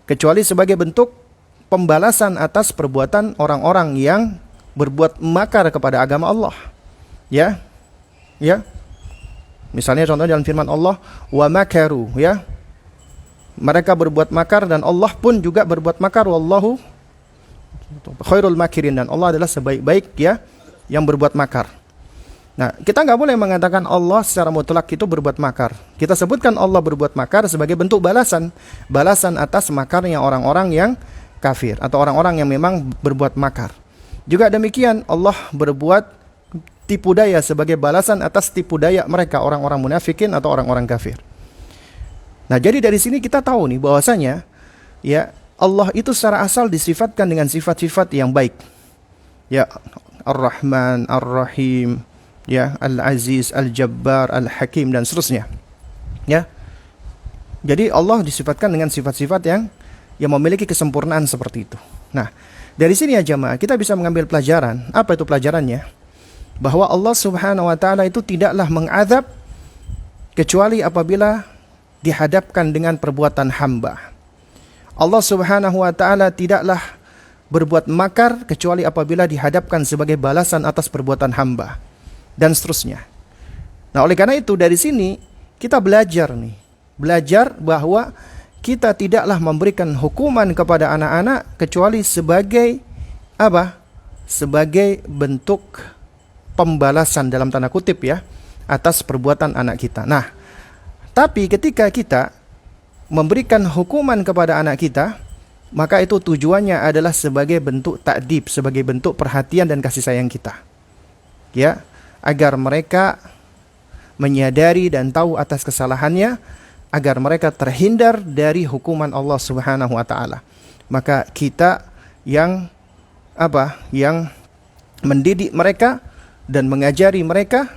kecuali sebagai bentuk pembalasan atas perbuatan orang-orang yang berbuat makar kepada agama Allah. Ya. Ya. Misalnya contohnya dalam firman Allah, wa makaru, ya. Mereka berbuat makar dan Allah pun juga berbuat makar, wallahu khairul makirin, dan Allah adalah sebaik-baik, ya, yang berbuat makar. Nah, kita nggak boleh mengatakan Allah secara mutlak itu berbuat makar. Kita sebutkan Allah berbuat makar sebagai bentuk balasan atas makarnya orang-orang yang kafir atau orang-orang yang memang berbuat makar. Juga demikian Allah berbuat tipu daya sebagai balasan atas tipu daya mereka, orang-orang munafikin atau orang-orang kafir. Nah, jadi dari sini kita tahu nih bahwasanya, ya, Allah itu secara asal disifatkan dengan sifat-sifat yang baik. Ya, Ar-Rahman, Ar-Rahim, ya, Al-Aziz, Al-Jabbar, Al-Hakim, dan seterusnya. Ya. Jadi Allah disifatkan dengan sifat-sifat yang memiliki kesempurnaan seperti itu. Nah, dari sini ya jamaah, kita bisa mengambil pelajaran. Apa itu pelajarannya? Bahwa Allah Subhanahu wa taala itu tidaklah mengazab kecuali apabila dihadapkan dengan perbuatan hamba. Allah Subhanahu wa taala tidaklah berbuat makar kecuali apabila dihadapkan sebagai balasan atas perbuatan hamba, dan seterusnya. Nah, oleh karena itu dari sini kita belajar bahwa kita tidaklah memberikan hukuman kepada anak-anak kecuali sebagai sebagai bentuk pembalasan dalam tanda kutip, ya, atas perbuatan anak kita. Nah, tapi ketika kita memberikan hukuman kepada anak kita, maka itu tujuannya adalah sebagai bentuk ta'dib, sebagai bentuk perhatian dan kasih sayang kita, ya, agar mereka menyadari dan tahu atas kesalahannya, agar mereka terhindar dari hukuman Allah Subhanahu wa taala. Maka kita yang yang mendidik mereka dan mengajari mereka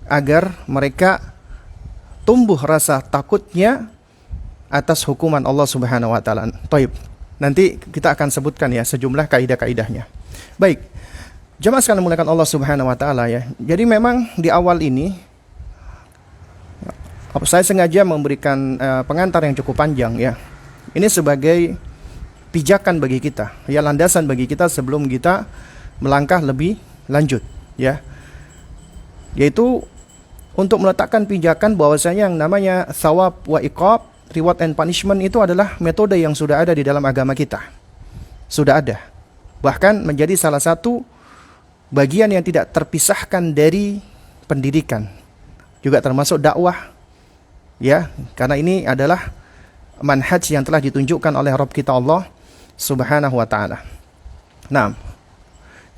agar mereka tumbuh rasa takutnya atas hukuman Allah Subhanahu wa taala. Taib. Nanti kita akan sebutkan ya sejumlah kaidah-kaidahnya. Baik. Jemaah sekalian dimuliakan Allah Subhanahu wa taala ya. Jadi memang di awal ini saya sengaja memberikan pengantar yang cukup panjang ya. Ini sebagai pijakan bagi kita, ya, landasan bagi kita sebelum kita melangkah lebih lanjut ya. Yaitu untuk meletakkan pijakan bahwasanya yang namanya thawab wa iqab, reward and punishment itu adalah metode yang sudah ada di dalam agama kita. Sudah ada. Bahkan menjadi salah satu bagian yang tidak terpisahkan dari pendidikan. Juga termasuk dakwah. Ya, karena ini adalah manhaj yang telah ditunjukkan oleh Rabb kita Allah Subhanahu wa taala. Nah,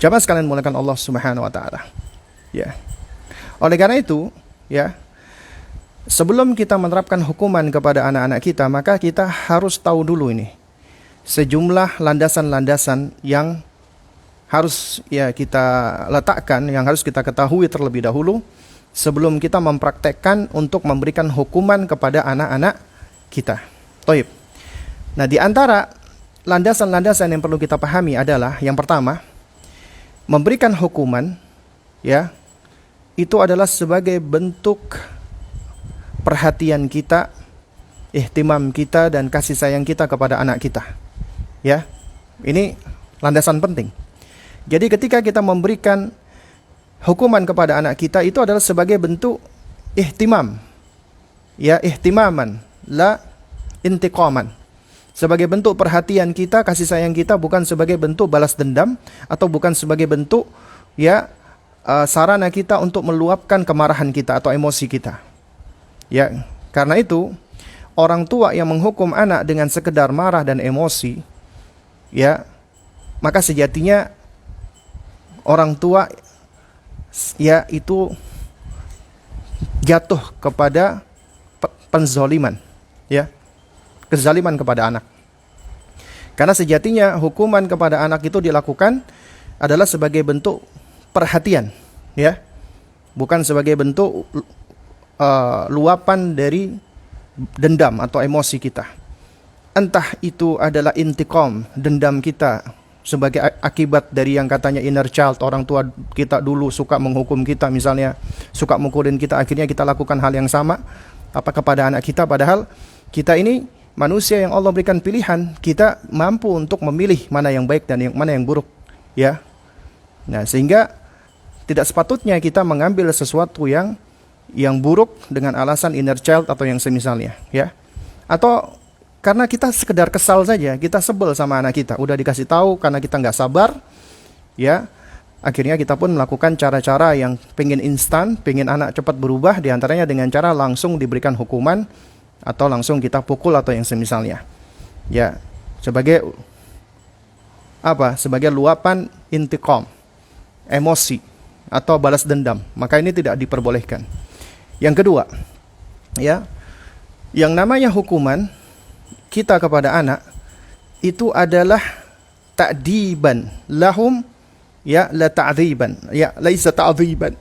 jamaah sekalian dimuliakan Allah Subhanahu wa taala. Ya. Oleh karena itu, ya, sebelum kita menerapkan hukuman kepada anak-anak kita, maka kita harus tahu dulu ini sejumlah landasan-landasan yang harus ya kita letakkan, yang harus kita ketahui terlebih dahulu sebelum kita mempraktekkan untuk memberikan hukuman kepada anak-anak kita. Taib. Nah, di antara landasan-landasan yang perlu kita pahami adalah yang pertama, memberikan hukuman ya itu adalah sebagai bentuk perhatian kita, ihtimam kita dan kasih sayang kita kepada anak kita. Ya. Ini landasan penting. Jadi ketika kita memberikan hukuman kepada anak kita itu adalah sebagai bentuk ihtimam. Ya, ihtimaman, la intiqaman. Sebagai bentuk perhatian kita, kasih sayang kita, bukan sebagai bentuk balas dendam atau bukan sebagai bentuk ya sarana kita untuk meluapkan kemarahan kita atau emosi kita. Ya, karena itu orang tua yang menghukum anak dengan sekedar marah dan emosi, ya, maka sejatinya orang tua ya itu jatuh kepada penzoliman, ya, kezaliman kepada anak. Karena sejatinya hukuman kepada anak itu dilakukan adalah sebagai bentuk perhatian, ya, bukan sebagai bentuk luapan dari dendam atau emosi kita. Entah itu adalah intiqam, dendam kita sebagai akibat dari yang katanya inner child, orang tua kita dulu suka menghukum kita, misalnya suka mukulin kita, akhirnya kita lakukan hal yang sama kepada anak kita, padahal kita ini manusia yang Allah berikan pilihan, kita mampu untuk memilih mana yang baik dan mana yang buruk, ya. Nah, sehingga tidak sepatutnya kita mengambil sesuatu yang buruk dengan alasan inner child atau yang semisalnya, ya. Atau karena kita sekedar kesal saja, kita sebel sama anak kita, udah dikasih tahu karena kita nggak sabar, ya. Akhirnya kita pun melakukan cara-cara yang pengen instan, pengen anak cepat berubah, diantaranya dengan cara langsung diberikan hukuman atau langsung kita pukul atau yang semisalnya, ya, sebagai sebagai luapan intiqam, emosi atau balas dendam. Maka ini tidak diperbolehkan. Yang kedua, ya, yang namanya hukuman kita kepada anak itu adalah ta'diban lahum, ya, la ta'dziban, ya, laisa ta'dziban.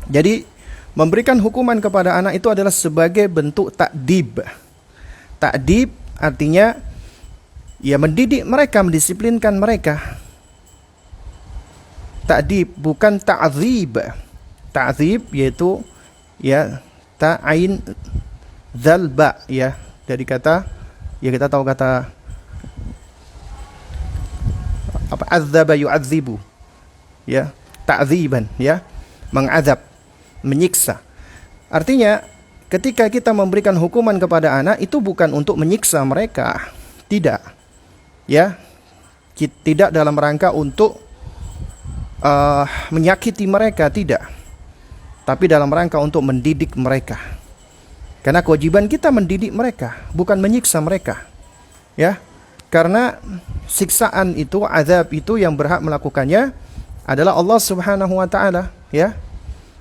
Jadi memberikan hukuman kepada anak itu adalah sebagai bentuk ta'dib. Ta'dib artinya ya mendidik mereka, mendisiplinkan mereka. Ta'dib bukan ta'dzib. Ta'dzib yaitu ya ta'ain dzal ba, ya, dari kata, ya, kita tahu kata adzaba yu'adzibu, ya, ta'dziban, ya, mengazab, menyiksa. Artinya ketika kita memberikan hukuman kepada anak itu bukan untuk menyiksa mereka, tidak, ya, tidak dalam rangka untuk menyakiti mereka, tidak, tapi dalam rangka untuk mendidik mereka. Karena kewajiban kita mendidik mereka, bukan menyiksa mereka, ya. Karena siksaan itu, azab itu yang berhak melakukannya adalah Allah Subhanahu wa taala, ya.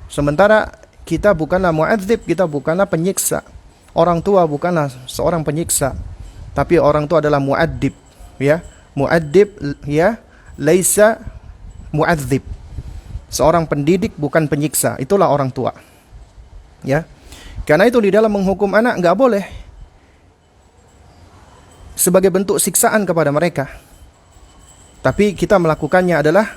Sementara kita bukanlah mu'adzib, kita bukanlah penyiksa. Orang tua bukanlah seorang penyiksa, tapi orang tua adalah mu'addib, ya. Mu'addib, ya, laisa mu'adzib. Seorang pendidik bukan penyiksa, itulah orang tua. Ya. Karena itu di dalam menghukum anak nggak boleh sebagai bentuk siksaan kepada mereka. Tapi kita melakukannya adalah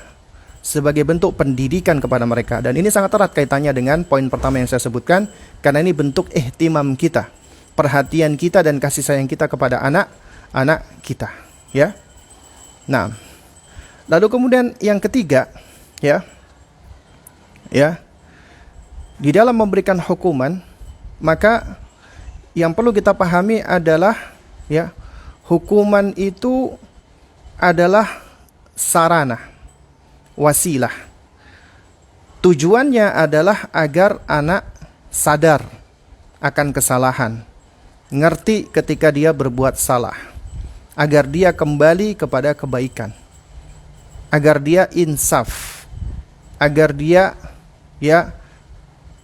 sebagai bentuk pendidikan kepada mereka. Dan ini sangat erat kaitannya dengan poin pertama yang saya sebutkan, karena ini bentuk ihtimam kita, perhatian kita dan kasih sayang kita kepada anak-anak kita, ya. Nah, lalu kemudian yang ketiga, ya, di dalam memberikan hukuman, maka yang perlu kita pahami adalah, ya, hukuman itu adalah sarana, wasilah. Tujuannya adalah agar anak sadar akan kesalahan, ngerti ketika dia berbuat salah, agar dia kembali kepada kebaikan, agar dia insaf, agar dia, ya,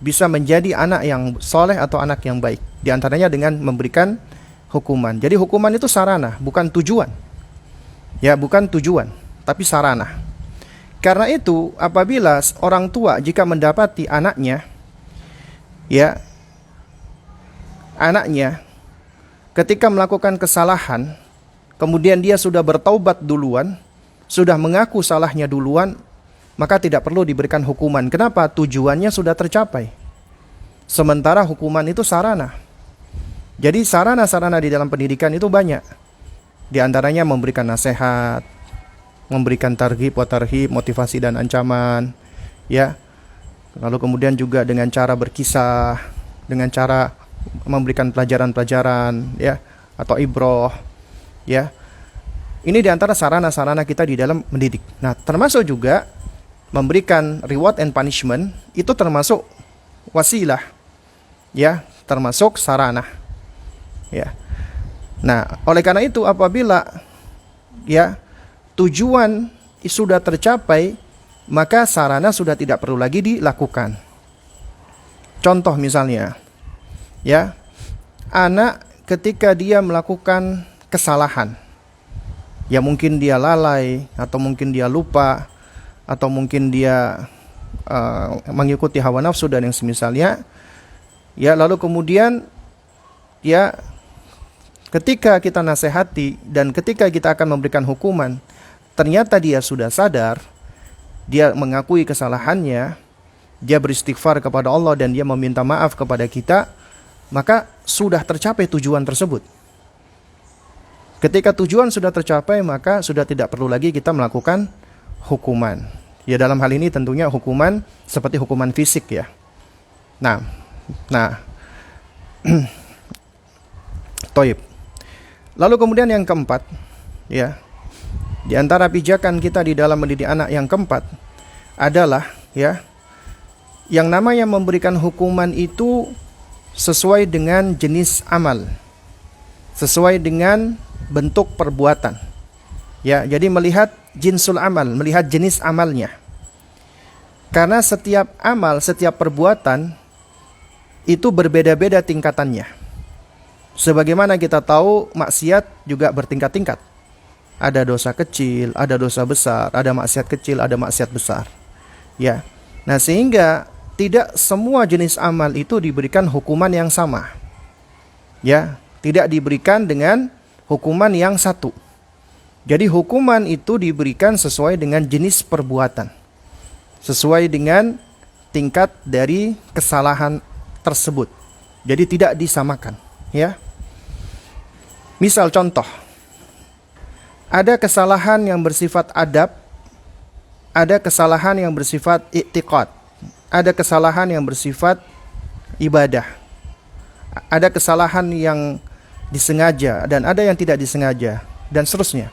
bisa menjadi anak yang soleh atau anak yang baik. Di antaranya dengan memberikan hukuman. Jadi hukuman itu sarana, bukan tujuan. Ya, bukan tujuan, tapi sarana. Karena itu, apabila orang tua jika mendapati anaknya, ya, anaknya ketika melakukan kesalahan, kemudian dia sudah bertaubat duluan, sudah mengaku salahnya duluan, maka tidak perlu diberikan hukuman. Kenapa? Tujuannya sudah tercapai. Sementara hukuman itu sarana. Jadi sarana-sarana di dalam pendidikan itu banyak. Di antaranya memberikan nasihat, memberikan targhib wa tarhib, motivasi dan ancaman, ya. Lalu kemudian juga dengan cara berkisah, dengan cara memberikan pelajaran-pelajaran, ya, atau ibroh, ya. Ini di antara sarana-sarana kita di dalam mendidik. Nah, termasuk juga memberikan reward and punishment, itu termasuk wasilah, ya, termasuk sarana, ya. Nah, oleh karena itu apabila, ya, tujuan sudah tercapai, maka sarana sudah tidak perlu lagi dilakukan. Contoh misalnya, ya, anak ketika dia melakukan kesalahan, ya mungkin dia lalai, atau mungkin dia lupa, atau mungkin dia mengikuti hawa nafsu dan yang semisalnya, ya, lalu kemudian, ya, ketika kita nasihati dan ketika kita akan memberikan hukuman, ternyata dia sudah sadar, dia mengakui kesalahannya, dia beristighfar kepada Allah dan dia meminta maaf kepada kita, maka sudah tercapai tujuan tersebut. Ketika tujuan sudah tercapai, maka sudah tidak perlu lagi kita melakukan hukuman. Ya, dalam hal ini tentunya hukuman seperti hukuman fisik, ya. Nah, Toib. Lalu kemudian yang keempat, ya, di antara pijakan kita di dalam mendidik anak yang keempat adalah, ya, yang namanya memberikan hukuman itu sesuai dengan jenis amal, sesuai dengan bentuk perbuatan. Ya, jadi melihat jinsul amal, melihat jenis amalnya. Karena setiap amal, setiap perbuatan itu berbeda-beda tingkatannya. Sebagaimana kita tahu maksiat juga bertingkat-tingkat. Ada dosa kecil, ada dosa besar, ada maksiat kecil, ada maksiat besar. Ya. Nah, sehingga tidak semua jenis amal itu diberikan hukuman yang sama. Ya, tidak diberikan dengan hukuman yang satu. Jadi hukuman itu diberikan sesuai dengan jenis perbuatan, sesuai dengan tingkat dari kesalahan tersebut. Jadi tidak disamakan, ya. Misal contoh, ada kesalahan yang bersifat adab, ada kesalahan yang bersifat i'tiqad, ada kesalahan yang bersifat ibadah, ada kesalahan yang disengaja dan ada yang tidak disengaja, dan seterusnya.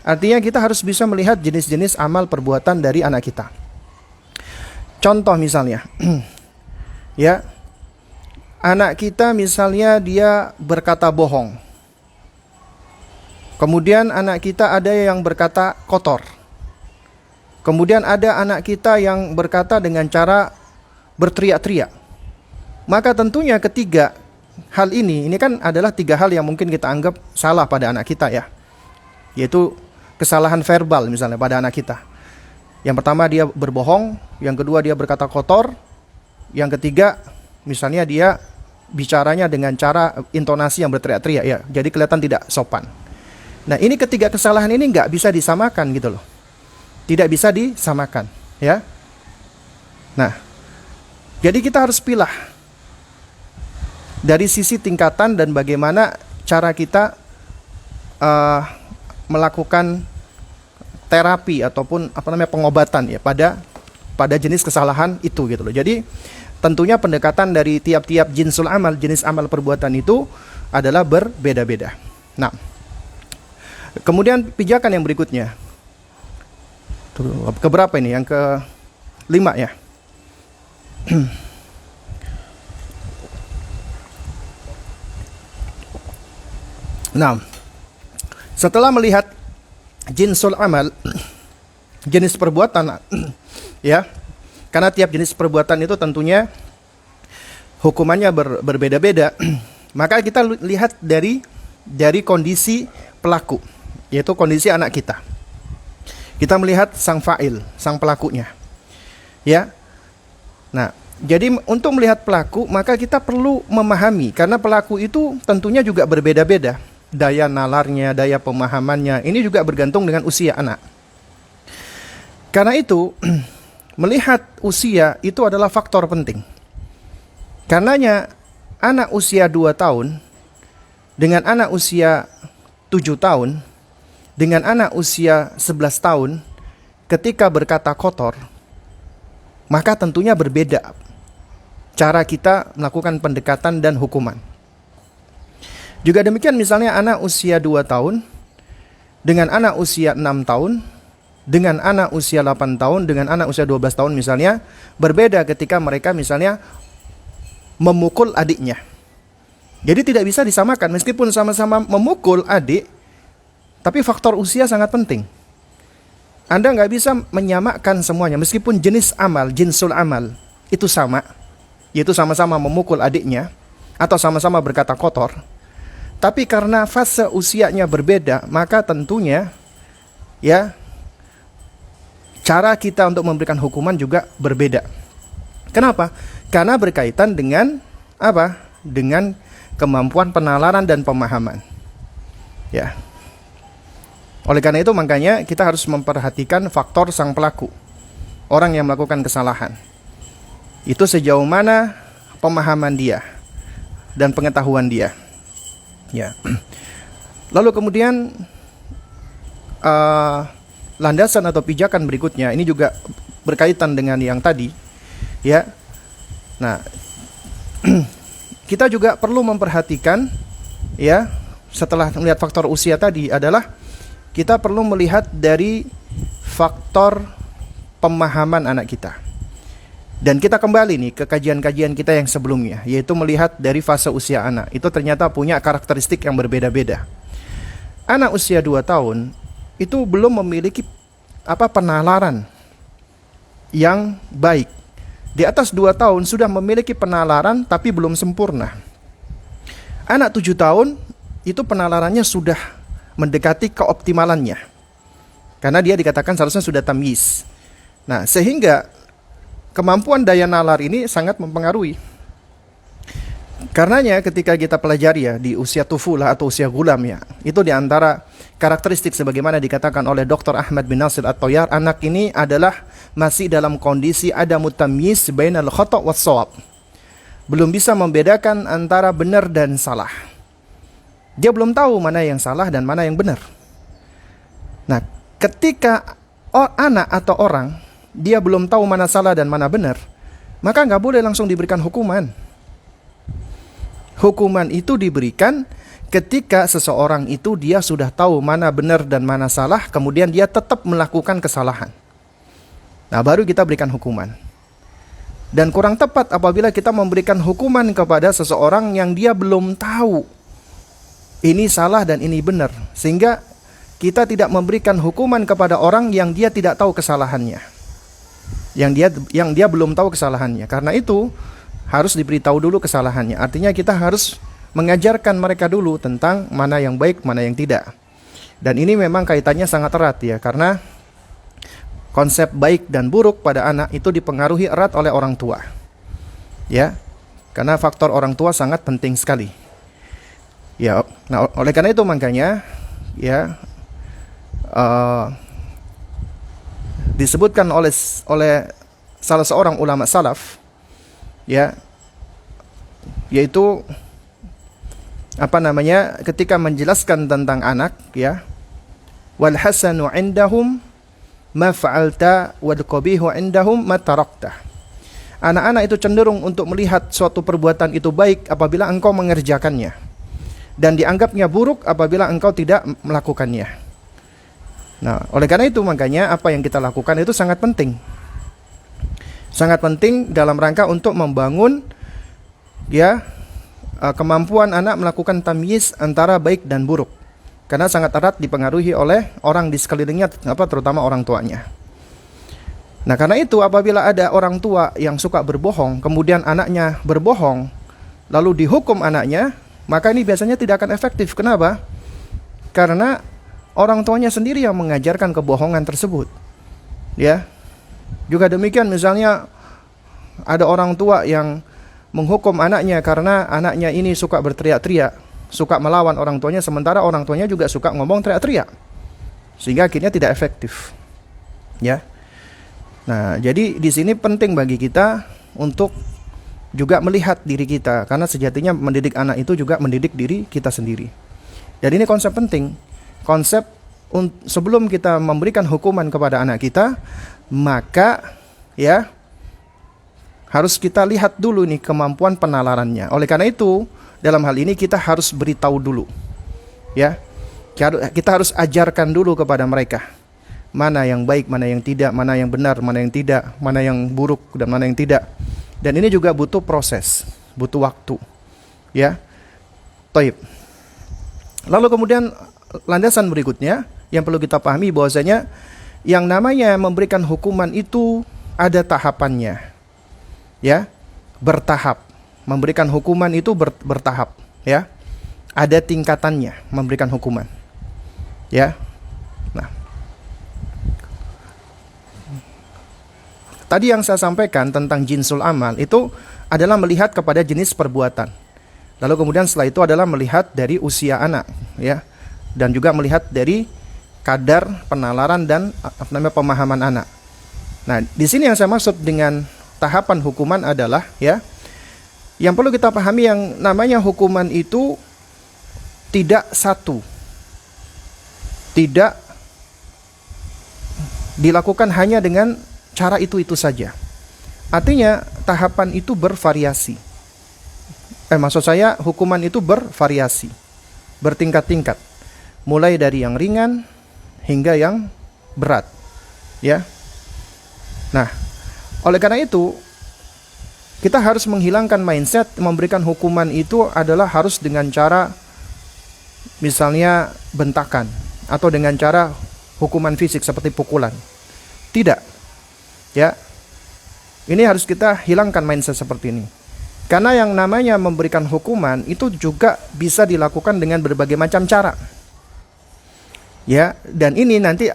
Artinya kita harus bisa melihat jenis-jenis amal perbuatan dari anak kita. Contoh misalnya, ya, anak kita misalnya dia berkata bohong. Kemudian anak kita ada yang berkata kotor. Kemudian ada anak kita yang berkata dengan cara berteriak-teriak. Maka tentunya ketiga hal ini kan adalah 3 hal yang mungkin kita anggap salah pada anak kita ya. Yaitu kesalahan verbal misalnya pada anak kita. Yang pertama dia berbohong, yang kedua dia berkata kotor, yang ketiga misalnya dia bicaranya dengan cara intonasi yang berteriak-teriak ya. Jadi kelihatan tidak sopan. Nah, ini ketiga kesalahan ini nggak bisa disamakan gitu loh. Tidak bisa disamakan ya. Nah, jadi kita harus pilah dari sisi tingkatan dan bagaimana cara kita melakukan terapi ataupun pengobatan ya pada jenis kesalahan itu gitu loh. Jadi tentunya pendekatan dari tiap-tiap jinsul amal, jenis amal perbuatan itu adalah berbeda-beda. Nah, kemudian pijakan yang berikutnya. Keberapa ini? Yang ke-5 ya. Nah, setelah melihat jinsul amal, jenis perbuatan ya, karena tiap jenis perbuatan itu tentunya hukumannya berbeda-beda. Maka kita lihat dari kondisi pelaku, yaitu kondisi anak kita. Kita melihat sang fa'il, sang pelakunya. Ya. Nah, jadi untuk melihat pelaku, maka kita perlu memahami karena pelaku itu tentunya juga berbeda-beda. Daya nalarnya, daya pemahamannya, ini juga bergantung dengan usia anak. Karena itu melihat usia itu adalah faktor penting. Karenanya anak usia 2 tahun dengan anak usia 7 tahun dengan anak usia 11 tahun ketika berkata kotor, maka tentunya berbeda cara kita melakukan pendekatan dan hukuman. Juga demikian misalnya anak usia 2 tahun dengan anak usia 6 tahun dengan anak usia 8 tahun, dengan anak usia 12 tahun misalnya, berbeda ketika mereka misalnya memukul adiknya. Jadi tidak bisa disamakan, meskipun sama-sama memukul adik, tapi faktor usia sangat penting. Anda nggak bisa menyamakan semuanya, meskipun jenis amal, jinsul amal, itu sama, yaitu sama-sama memukul adiknya, atau sama-sama berkata kotor. Tapi karena fase usianya berbeda, maka tentunya, ya, cara kita untuk memberikan hukuman juga berbeda. Kenapa? Karena berkaitan dengan apa? Dengan kemampuan penalaran dan pemahaman. Ya. Oleh karena itu makanya kita harus memperhatikan faktor sang pelaku, orang yang melakukan kesalahan. Itu sejauh mana pemahaman dia dan pengetahuan dia. Ya. Lalu kemudian landasan atau pijakan berikutnya ini juga berkaitan dengan yang tadi, ya. Nah, kita juga perlu memperhatikan, ya, setelah melihat faktor usia tadi adalah kita perlu melihat dari faktor pemahaman anak kita. Dan kita kembali nih ke kajian-kajian kita yang sebelumnya, yaitu melihat dari fase usia anak. Itu ternyata punya karakteristik yang berbeda-beda. Anak usia 2 tahun itu belum memiliki penalaran yang baik. Di atas 2 tahun sudah memiliki penalaran tapi belum sempurna. Anak 7 tahun itu penalarannya sudah mendekati keoptimalannya, karena dia dikatakan seharusnya sudah tamyiz. Nah, sehingga kemampuan daya nalar ini sangat mempengaruhi. Karenanya ketika kita pelajari ya di usia tufulah atau usia gulam ya, itu diantara karakteristik sebagaimana dikatakan oleh Dr. Ahmad bin Nasir At-Toyar, anak ini adalah masih dalam kondisi ada mutamyiz bainal khata' was shawab. Belum bisa membedakan antara benar dan salah. Dia belum tahu mana yang salah dan mana yang benar. Nah, ketika anak atau orang dia belum tahu mana salah dan mana benar, maka nggak boleh langsung diberikan hukuman. Hukuman itu diberikan ketika seseorang itu dia sudah tahu mana benar dan mana salah, kemudian dia tetap melakukan kesalahan. Nah, baru kita berikan hukuman. Dan kurang tepat apabila kita memberikan hukuman kepada seseorang yang dia belum tahu ini salah dan ini benar, sehingga kita tidak memberikan hukuman kepada orang yang dia tidak tahu kesalahannya, yang dia belum tahu kesalahannya. Karena itu harus diberitahu dulu kesalahannya. Artinya kita harus mengajarkan mereka dulu tentang mana yang baik, mana yang tidak. Dan ini memang kaitannya sangat erat ya, karena konsep baik dan buruk pada anak itu dipengaruhi erat oleh orang tua. Ya, karena faktor orang tua sangat penting sekali. Ya, nah oleh karena itu makanya ya disebutkan oleh salah seorang ulama salaf ya, yaitu ketika menjelaskan tentang anak ya, wal hasanu indahum ma fa'alta wal qabihu indahum ma tarakta. Anak-anak itu cenderung untuk melihat suatu perbuatan itu baik apabila engkau mengerjakannya, dan dianggapnya buruk apabila engkau tidak melakukannya. Nah, oleh karena itu makanya apa yang kita lakukan itu sangat penting. Sangat penting dalam rangka untuk membangun ya kemampuan anak melakukan tamyiz antara baik dan buruk. Karena sangat erat dipengaruhi oleh orang di sekelilingnya, terutama orang tuanya. Nah, karena itu apabila ada orang tua yang suka berbohong, kemudian anaknya berbohong, lalu dihukum anaknya, maka ini biasanya tidak akan efektif. Kenapa? Karena orang tuanya sendiri yang mengajarkan kebohongan tersebut. Ya. Juga demikian misalnya ada orang tua yang menghukum anaknya karena anaknya ini suka berteriak-teriak, suka melawan orang tuanya, sementara orang tuanya juga suka ngomong teriak-teriak. Sehingga akhirnya tidak efektif. Ya. Nah, jadi di sini penting bagi kita untuk juga melihat diri kita, karena sejatinya mendidik anak itu juga mendidik diri kita sendiri. Jadi ini konsep penting. Konsep sebelum kita memberikan hukuman kepada anak kita, maka ya harus kita lihat dulu nih kemampuan penalarannya. Oleh karena itu, dalam hal ini kita harus beritahu dulu. Ya. Kita harus ajarkan dulu kepada mereka mana yang baik, mana yang tidak, mana yang benar, mana yang tidak, mana yang buruk dan mana yang tidak. Dan ini juga butuh proses, butuh waktu. Ya. Taib. Lalu kemudian landasan berikutnya yang perlu kita pahami bahwasanya yang namanya memberikan hukuman itu ada tahapannya. Ya. Bertahap. Memberikan hukuman itu bertahap, ya. Ada tingkatannya memberikan hukuman. Ya. Nah, tadi yang saya sampaikan tentang jinsul amal itu adalah melihat kepada jenis perbuatan. Lalu kemudian setelah itu adalah melihat dari usia anak, ya. Dan juga melihat dari kadar penalaran dan pemahaman anak. Nah, di sini yang saya maksud dengan tahapan hukuman adalah ya, yang perlu kita pahami yang namanya hukuman itu tidak satu. Tidak dilakukan hanya dengan cara itu saja. Artinya tahapan itu bervariasi. Maksud saya hukuman itu bervariasi, bertingkat-tingkat, mulai dari yang ringan hingga yang berat. Ya. Nah, oleh karena itu kita harus menghilangkan mindset memberikan hukuman itu adalah harus dengan cara misalnya bentakan atau dengan cara hukuman fisik seperti pukulan. Tidak. Ya. Ini harus kita hilangkan mindset seperti ini. Karena yang namanya memberikan hukuman itu juga bisa dilakukan dengan berbagai macam cara. Ya, dan ini nanti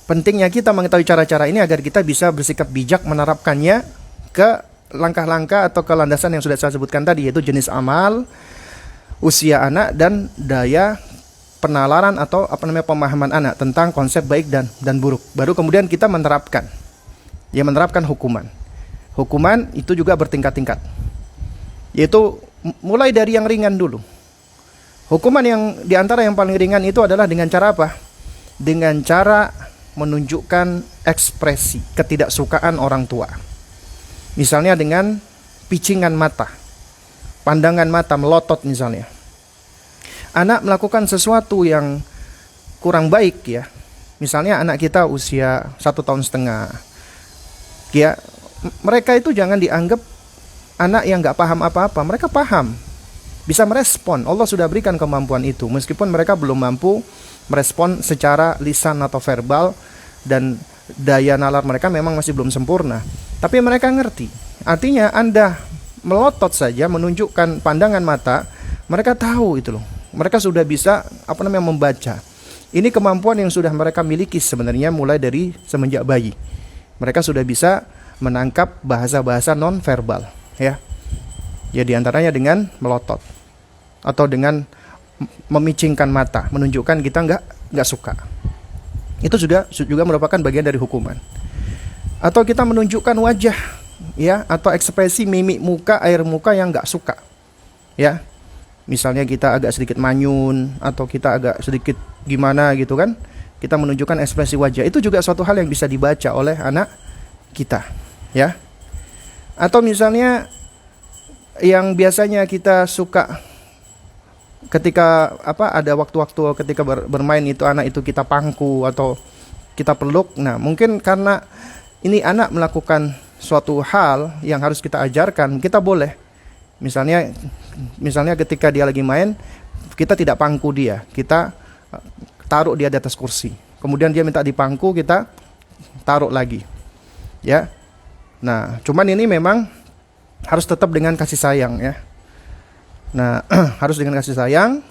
pentingnya kita mengetahui cara-cara ini agar kita bisa bersikap bijak menerapkannya ke langkah-langkah atau ke landasan yang sudah saya sebutkan tadi, yaitu jenis amal, usia anak, dan daya penalaran atau pemahaman anak tentang konsep baik dan buruk. Baru kemudian kita menerapkan. Ya, menerapkan hukuman. Hukuman itu juga bertingkat-tingkat. Yaitu mulai dari yang ringan dulu. Hukuman yang diantara yang paling ringan itu adalah dengan cara apa? Dengan cara menunjukkan ekspresi ketidaksukaan orang tua. Misalnya dengan picingan mata, pandangan mata melotot misalnya. Anak melakukan sesuatu yang kurang baik ya. Misalnya anak kita usia 1,5 tahun. Ya, mereka itu jangan dianggap anak yang gak paham apa-apa. Mereka paham, bisa merespon. Allah sudah berikan kemampuan itu, meskipun mereka belum mampu merespon secara lisan atau verbal, dan daya nalar mereka memang masih belum sempurna. Tapi mereka ngerti. Artinya Anda melotot saja, menunjukkan pandangan mata, mereka tahu itu loh. Mereka sudah bisa membaca. Ini kemampuan yang sudah mereka miliki sebenarnya mulai dari semenjak bayi. Mereka sudah bisa menangkap bahasa-bahasa non-verbal, ya. Ya, diantaranya dengan melotot atau dengan memicingkan mata, menunjukkan kita nggak suka. Itu juga merupakan bagian dari hukuman. Atau kita menunjukkan wajah, ya, atau ekspresi mimik muka, air muka yang nggak suka, ya. Misalnya kita agak sedikit manyun atau kita agak sedikit gimana gitu kan, kita menunjukkan ekspresi wajah. Itu juga suatu hal yang bisa dibaca oleh anak kita, ya. Atau misalnya yang biasanya kita suka ketika ada waktu-waktu ketika bermain itu, anak itu kita pangku atau kita peluk. Nah, mungkin karena ini anak melakukan suatu hal yang harus kita ajarkan, kita boleh misalnya ketika dia lagi main, kita tidak pangku dia, kita taruh dia di atas kursi. Kemudian dia minta dipangku, kita taruh lagi, ya. Nah, cuman ini memang harus tetap dengan kasih sayang, ya. Nah, harus dengan kasih sayang.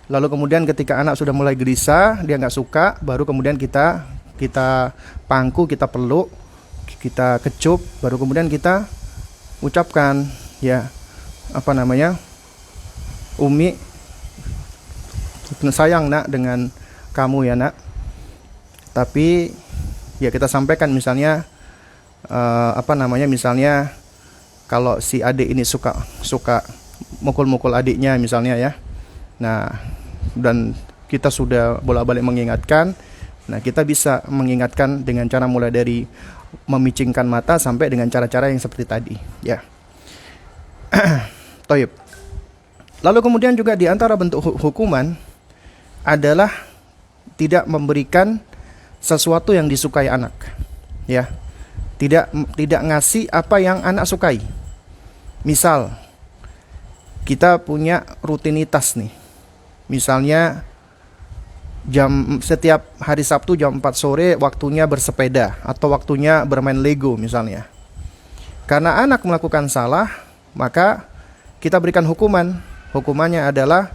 Lalu kemudian ketika anak sudah mulai gelisah, dia nggak suka, baru kemudian kita pangku, kita peluk, kita kecup, baru kemudian kita ucapkan, ya, Umi sayang nak dengan kamu ya nak. Tapi ya kita sampaikan misalnya misalnya kalau si adik ini suka mukul-mukul adiknya misalnya, ya. Nah, dan kita sudah bolak-balik mengingatkan. Nah, kita bisa mengingatkan dengan cara mulai dari memicingkan mata sampai dengan cara-cara yang seperti tadi, ya. Toib. Lalu kemudian juga di antara bentuk hukuman adalah tidak memberikan sesuatu yang disukai anak, ya. Tidak ngasih apa yang anak sukai. Misal kita punya rutinitas nih. Misalnya setiap hari Sabtu jam 4 sore waktunya bersepeda atau waktunya bermain Lego misalnya. Karena anak melakukan salah, maka kita berikan hukuman. Hukumannya adalah,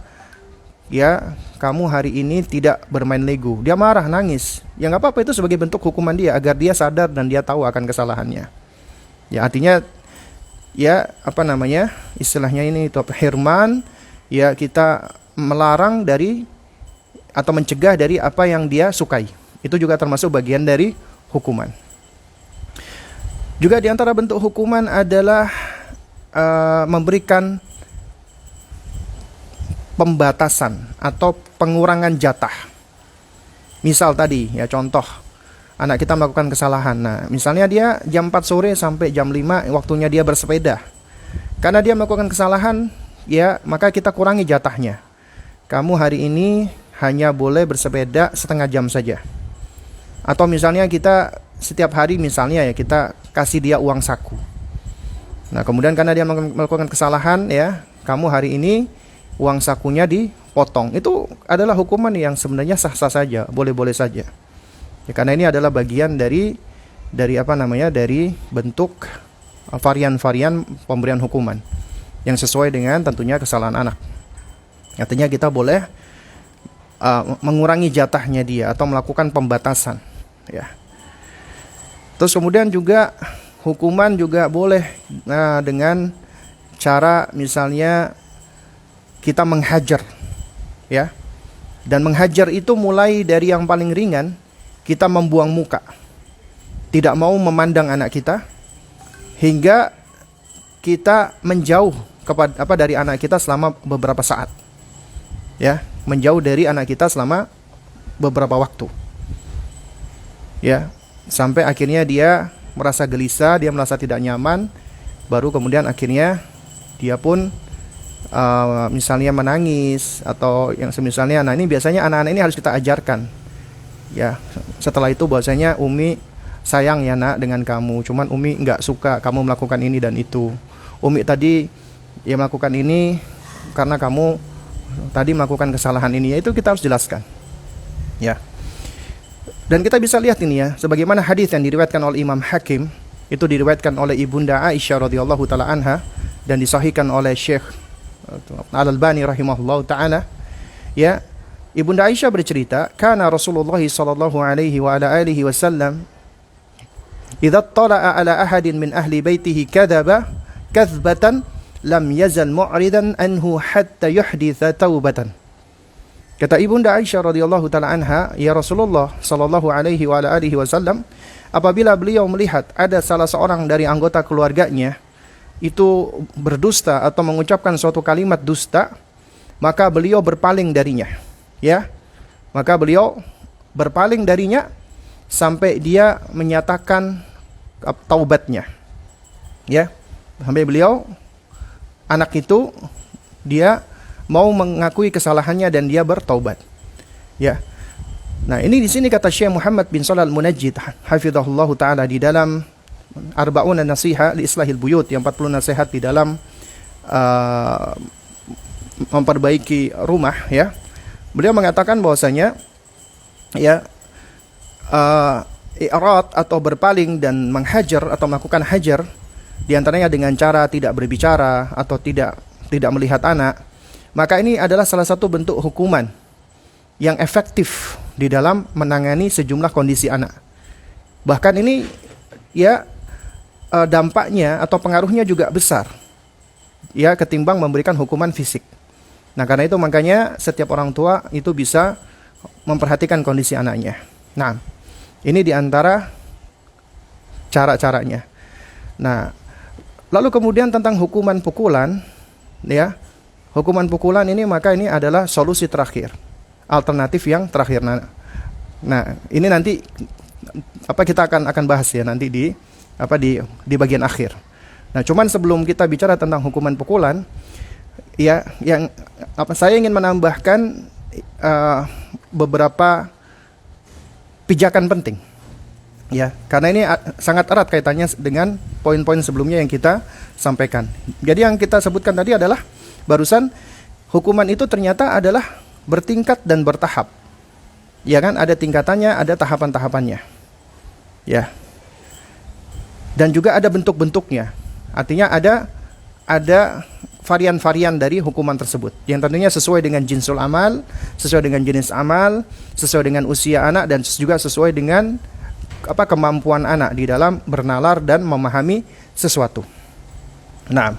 ya, kamu hari ini tidak bermain Lego. Dia marah, nangis. Ya nggak apa-apa, itu sebagai bentuk hukuman dia agar dia sadar dan dia tahu akan kesalahannya. Ya, artinya, ya, istilahnya ini itu hirman, ya, kita melarang dari atau mencegah dari apa yang dia sukai. Itu juga termasuk bagian dari hukuman. Juga di antara bentuk hukuman adalah memberikan pembatasan atau pengurangan jatah. Misal tadi, ya, contoh anak kita melakukan kesalahan. Nah, misalnya dia jam 4 sore sampai jam 5 waktunya dia bersepeda. Karena dia melakukan kesalahan, ya, maka kita kurangi jatahnya. Kamu hari ini hanya boleh bersepeda setengah jam saja. Atau misalnya kita setiap hari misalnya, ya, kita kasih dia uang saku. Nah, kemudian karena dia melakukan kesalahan, ya, kamu hari ini uang sakunya dipotong. Itu adalah hukuman yang sebenarnya sah-sah saja, boleh-boleh saja. Ya, karena ini adalah bagian dari bentuk varian-varian pemberian hukuman yang sesuai dengan tentunya kesalahan anak. Artinya kita boleh mengurangi jatahnya dia atau melakukan pembatasan, ya. Terus kemudian juga hukuman juga boleh dengan cara misalnya kita menghajar, ya. Dan menghajar itu mulai dari yang paling ringan, kita membuang muka, tidak mau memandang anak kita, hingga kita menjauh dari anak kita selama beberapa saat, ya, menjauh dari anak kita selama beberapa waktu, ya, sampai akhirnya dia merasa gelisah, dia merasa tidak nyaman, baru kemudian akhirnya dia pun misalnya menangis atau yang semisalnya. Nah, ini biasanya anak-anak ini harus kita ajarkan, ya. Setelah itu bahwasanya Umi sayang ya nak dengan kamu, cuman Umi nggak suka kamu melakukan ini dan itu. Umi tadi ya melakukan ini karena kamu tadi melakukan kesalahan ini, ya, itu kita harus jelaskan, ya. Dan kita bisa lihat ini, ya, sebagaimana hadis yang diriwayatkan oleh Imam Hakim, itu diriwayatkan oleh Ibunda Aisyah radhiyallahu taala anha, dan disahihkan oleh Syekh Al-Albani rahimahullah taala, ya, Ibunda Aisyah bercerita, kana Rasulullah sallallahu alaihi wa ala alihi wasallam idza tala'a ala ahadin min ahli baitihi kadzaba kadzbatan lam yazal mu'ridan anhu hatta yuhditha taubatan. Kata Ibunda Aisyah radhiyallahu taala anha, ya Rasulullah sallallahu alaihi wa ala alihi wasallam, apabila beliau melihat ada salah seorang dari anggota keluarganya itu berdusta atau mengucapkan suatu kalimat dusta, maka beliau berpaling darinya. Ya, maka beliau berpaling darinya sampai dia menyatakan taubatnya. Ya, sampai beliau, anak itu, dia mau mengakui kesalahannya dan dia bertaubat. Ya. Nah, ini di sini kata Syekh Muhammad bin Shalih Al-Munajjid hafizahullah taala di dalam Arba'un Nasiha li Islahil Buyut, yang 40 nasihat di dalam memperbaiki rumah, ya. Beliau mengatakan bahwasanya, ya, i'rad atau berpaling dan menghajar atau melakukan hajar diantaranya dengan cara tidak berbicara atau tidak melihat anak, maka ini adalah salah satu bentuk hukuman yang efektif di dalam menangani sejumlah kondisi anak. Bahkan ini, ya, dampaknya atau pengaruhnya juga besar, ya, ketimbang memberikan hukuman fisik. Nah, karena itu makanya setiap orang tua itu bisa memperhatikan kondisi anaknya. Nah, ini diantara cara-caranya. Nah, lalu kemudian tentang hukuman pukulan, ya, hukuman pukulan ini, maka ini adalah solusi terakhir, alternatif yang terakhir. Nah, ini nanti kita akan bahas ya nanti di bagian akhir. Nah, cuman sebelum kita bicara tentang hukuman pukulan, ya, saya ingin menambahkan beberapa pijakan penting, ya, karena ini sangat erat kaitannya dengan poin-poin sebelumnya yang kita sampaikan. Jadi yang kita sebutkan tadi adalah barusan, hukuman itu ternyata adalah bertingkat dan bertahap, ya kan, ada tingkatannya, ada tahapan-tahapannya, ya, dan juga ada bentuk-bentuknya. Artinya ada varian-varian dari hukuman tersebut yang tentunya sesuai dengan jinsul amal, sesuai dengan jenis amal, sesuai dengan usia anak, dan juga sesuai dengan kemampuan anak di dalam bernalar dan memahami sesuatu. Nah,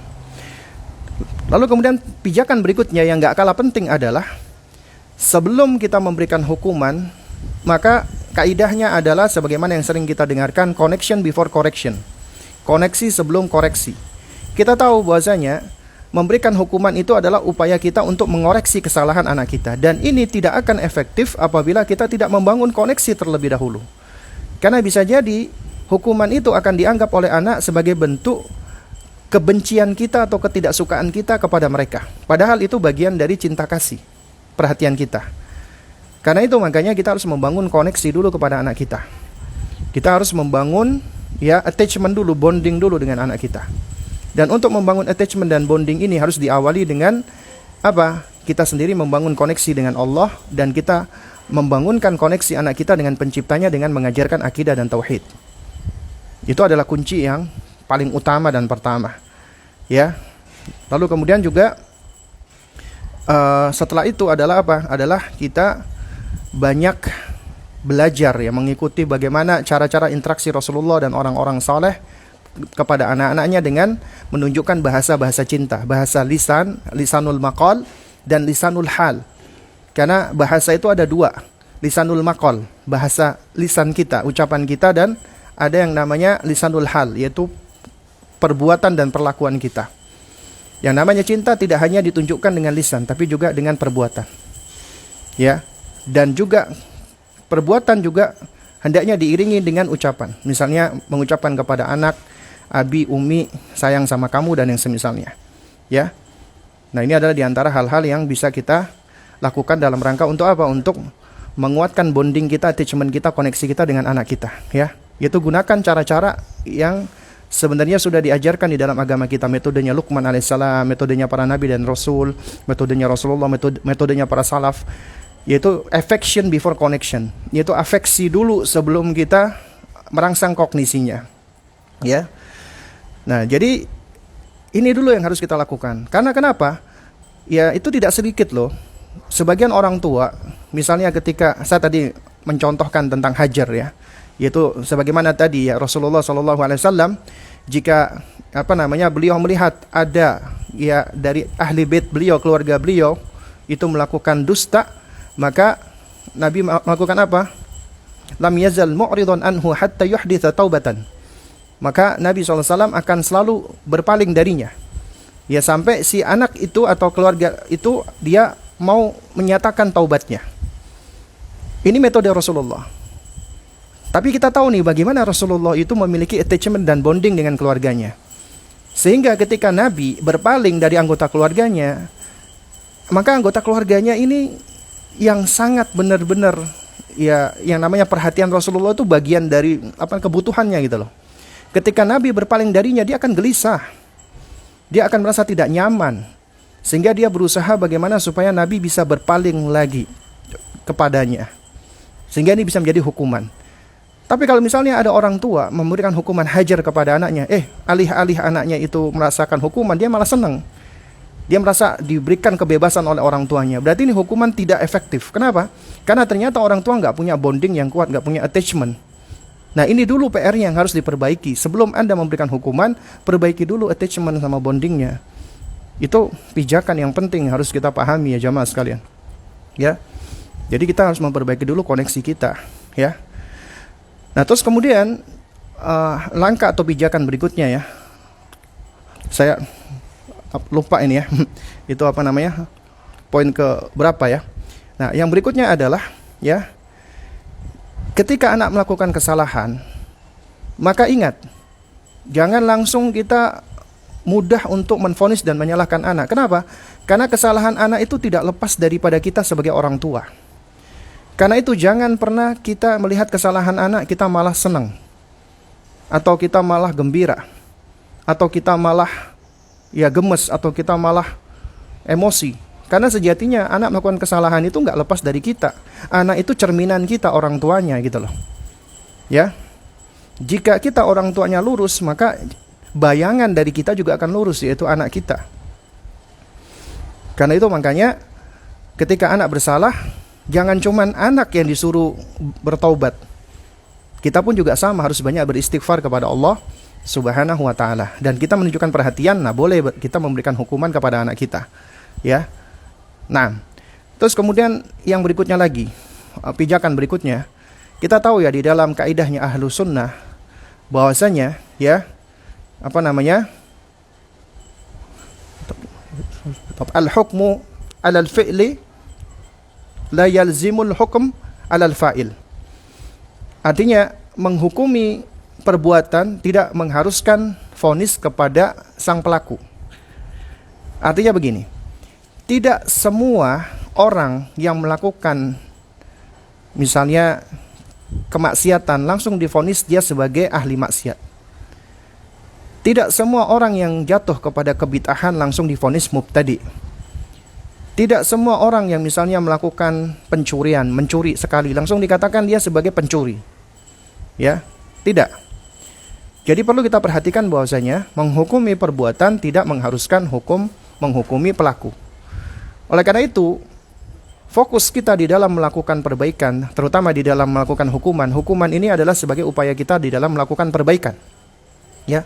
lalu kemudian pijakan berikutnya yang gak kalah penting adalah sebelum kita memberikan hukuman, maka kaidahnya adalah sebagaimana yang sering kita dengarkan, connection before correction, koneksi sebelum koreksi. Kita tahu bahwasanya memberikan hukuman itu adalah upaya kita untuk mengoreksi kesalahan anak kita, dan ini tidak akan efektif apabila kita tidak membangun koneksi terlebih dahulu. Karena bisa jadi hukuman itu akan dianggap oleh anak sebagai bentuk kebencian kita atau ketidaksukaan kita kepada mereka, padahal itu bagian dari cinta kasih, perhatian kita. Karena itu makanya kita harus membangun koneksi dulu kepada anak kita. Kita harus membangun, ya, attachment dulu, bonding dulu dengan anak kita. Dan untuk membangun attachment dan bonding ini harus diawali dengan apa? Kita sendiri membangun koneksi dengan Allah, dan kita membangunkan koneksi anak kita dengan penciptanya dengan mengajarkan akidah dan tauhid. Itu adalah kunci yang paling utama dan pertama, ya. Lalu kemudian juga setelah itu adalah apa? Adalah kita banyak belajar, ya, mengikuti bagaimana cara-cara interaksi Rasulullah dan orang-orang saleh kepada anak-anaknya dengan menunjukkan bahasa-bahasa cinta, bahasa lisanul maqal dan lisanul hal. Karena bahasa itu ada dua, lisanul maqal, bahasa lisan kita, ucapan kita, dan ada yang namanya lisanul hal, yaitu perbuatan dan perlakuan kita. Yang namanya cinta tidak hanya ditunjukkan dengan lisan, tapi juga dengan perbuatan, ya. Dan juga perbuatan juga hendaknya diiringi dengan ucapan. Misalnya mengucapkan kepada anak, abi, umi, sayang sama kamu, dan yang semisalnya, ya. Nah, ini adalah diantara hal-hal yang bisa kita lakukan dalam rangka untuk apa? Untuk menguatkan bonding kita, attachment kita, koneksi kita dengan anak kita, ya. Yaitu gunakan cara-cara yang sebenarnya sudah diajarkan di dalam agama kita, metodenya Luqman alaihissalam, metodenya para nabi dan rasul, metodenya Rasulullah, metodenya para salaf, yaitu affection before connection, yaitu afeksi dulu sebelum kita merangsang kognisinya, ya. Nah, jadi Ini dulu yang harus kita lakukan. Karena kenapa? Ya itu tidak sedikit loh. Sebagian orang tua, misalnya ketika saya tadi mencontohkan tentang Hajar ya, yaitu sebagaimana tadi ya Rasulullah SAW, jika beliau melihat ada ya dari ahli bait beliau, keluarga beliau itu melakukan dusta, maka Nabi melakukan apa? Lam yazal mu'ridun anhu hatta yuhditha taubatan. Maka Nabi SAW akan selalu berpaling darinya, ya sampai si anak itu atau keluarga itu dia mau menyatakan taubatnya. Ini metode Rasulullah. Tapi kita tahu nih bagaimana Rasulullah itu memiliki attachment dan bonding dengan keluarganya. Sehingga ketika Nabi berpaling dari anggota keluarganya, maka anggota keluarganya ini yang sangat benar-benar ya yang namanya perhatian Rasulullah itu bagian dari kebutuhannya gitu loh. Ketika Nabi berpaling darinya, dia akan gelisah. Dia akan merasa tidak nyaman. Sehingga dia berusaha bagaimana supaya Nabi bisa berpaling lagi kepadanya. Sehingga ini bisa menjadi hukuman. Tapi kalau misalnya ada orang tua memberikan hukuman hajar kepada anaknya, alih-alih anaknya itu merasakan hukuman, dia malah senang. Dia merasa diberikan kebebasan oleh orang tuanya. Berarti ini hukuman tidak efektif. Kenapa? Karena ternyata orang tua nggak punya bonding yang kuat, nggak punya attachment. Nah ini dulu PR yang harus diperbaiki. Sebelum Anda memberikan hukuman, perbaiki dulu attachment sama bondingnya. Itu pijakan yang penting harus kita pahami ya jamaah sekalian. Ya. Jadi kita harus memperbaiki dulu koneksi kita, ya. Nah, terus kemudian langkah atau pijakan berikutnya ya. Saya lupa ini ya. Itu poin ke berapa ya? Nah, yang berikutnya adalah ya, ketika anak melakukan kesalahan, maka ingat, jangan langsung kita mudah untuk menvonis dan menyalahkan anak. Kenapa? Karena kesalahan anak itu tidak lepas daripada kita sebagai orang tua. Karena itu jangan pernah kita melihat kesalahan anak kita malah senang, atau kita malah gembira, atau kita malah ya gemes, atau kita malah emosi. Karena sejatinya anak melakukan kesalahan itu nggak lepas dari kita. Anak itu cerminan kita, orang tuanya gitu loh. Ya, jika kita orang tuanya lurus, maka bayangan dari kita juga akan lurus, yaitu anak kita. Karena itu makanya ketika anak bersalah, jangan cuman anak yang disuruh bertaubat. Kita pun juga sama, harus banyak beristighfar kepada Allah Subhanahu wa ta'ala. Dan kita menunjukkan perhatian, nah boleh kita memberikan hukuman kepada anak kita. Ya. Nah, terus kemudian yang berikutnya lagi, pijakan berikutnya, kita tahu ya di dalam kaidahnya ahlu sunnah, bahwasanya ya, al-hukmu alal fi'li la yalzimul hukm alal fa'il. Artinya menghukumi perbuatan tidak mengharuskan vonis kepada sang pelaku. Artinya begini, tidak semua orang yang melakukan misalnya kemaksiatan langsung divonis dia sebagai ahli maksiat. Tidak semua orang yang jatuh kepada kebid'ahan langsung divonis mubtadi. Tidak semua orang yang misalnya melakukan pencurian, mencuri sekali langsung dikatakan dia sebagai pencuri. Ya, tidak. Jadi perlu kita perhatikan bahwasanya menghukumi perbuatan tidak mengharuskan menghukumi pelaku. Oleh karena itu, fokus kita di dalam melakukan perbaikan, terutama di dalam melakukan hukuman. Hukuman ini adalah sebagai upaya kita di dalam melakukan perbaikan. Ya.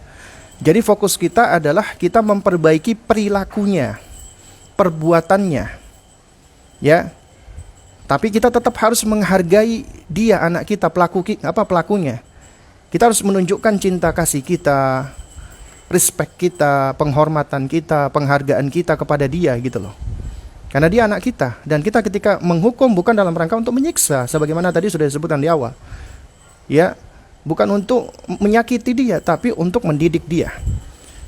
Jadi fokus kita adalah kita memperbaiki perilakunya, perbuatannya. Ya. Tapi kita tetap harus menghargai dia, anak kita, pelakunya. Kita harus menunjukkan cinta kasih kita, respect kita, penghormatan kita, penghargaan kita kepada dia gitu loh. Karena dia anak kita, dan kita ketika menghukum bukan dalam rangka untuk menyiksa, sebagaimana tadi sudah disebutkan di awal. Ya, bukan untuk menyakiti dia, tapi untuk mendidik dia.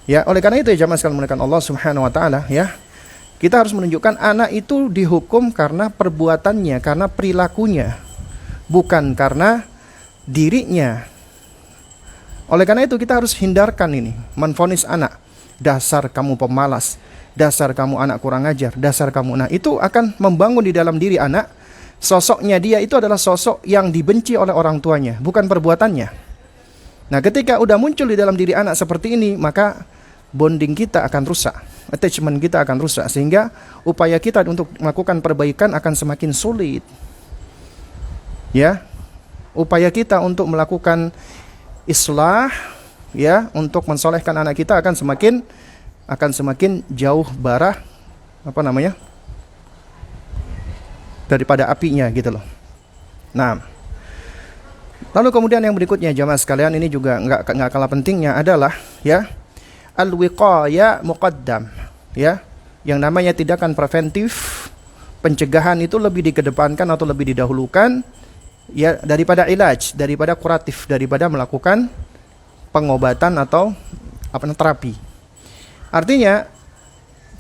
Ya, oleh karena itu ya jamaah sekalian muliakan Allah Subhanahu wa taala, ya. Kita harus menunjukkan anak itu dihukum karena perbuatannya, karena perilakunya, bukan karena dirinya. Oleh karena itu kita harus hindarkan ini, menvonis anak, dasar kamu pemalas, dasar kamu anak kurang ajar, dasar kamu. Nah, itu akan membangun di dalam diri anak, sosoknya dia itu adalah sosok yang dibenci oleh orang tuanya, bukan perbuatannya. Nah, ketika udah muncul di dalam diri anak seperti ini, maka bonding kita akan rusak, attachment kita akan rusak, sehingga upaya kita untuk melakukan perbaikan akan semakin sulit. Ya, upaya kita untuk melakukan islah, ya, untuk mensolehkan anak kita akan semakin jauh bara daripada apinya gitu loh. Nah, lalu kemudian yang berikutnya jamaah sekalian, ini juga nggak kalah pentingnya adalah ya al-wiqaya muqaddam, ya, yang namanya tindakan preventif, pencegahan itu lebih dikedepankan atau lebih didahulukan ya daripada ilaj, daripada kuratif, daripada melakukan pengobatan atau terapi. Artinya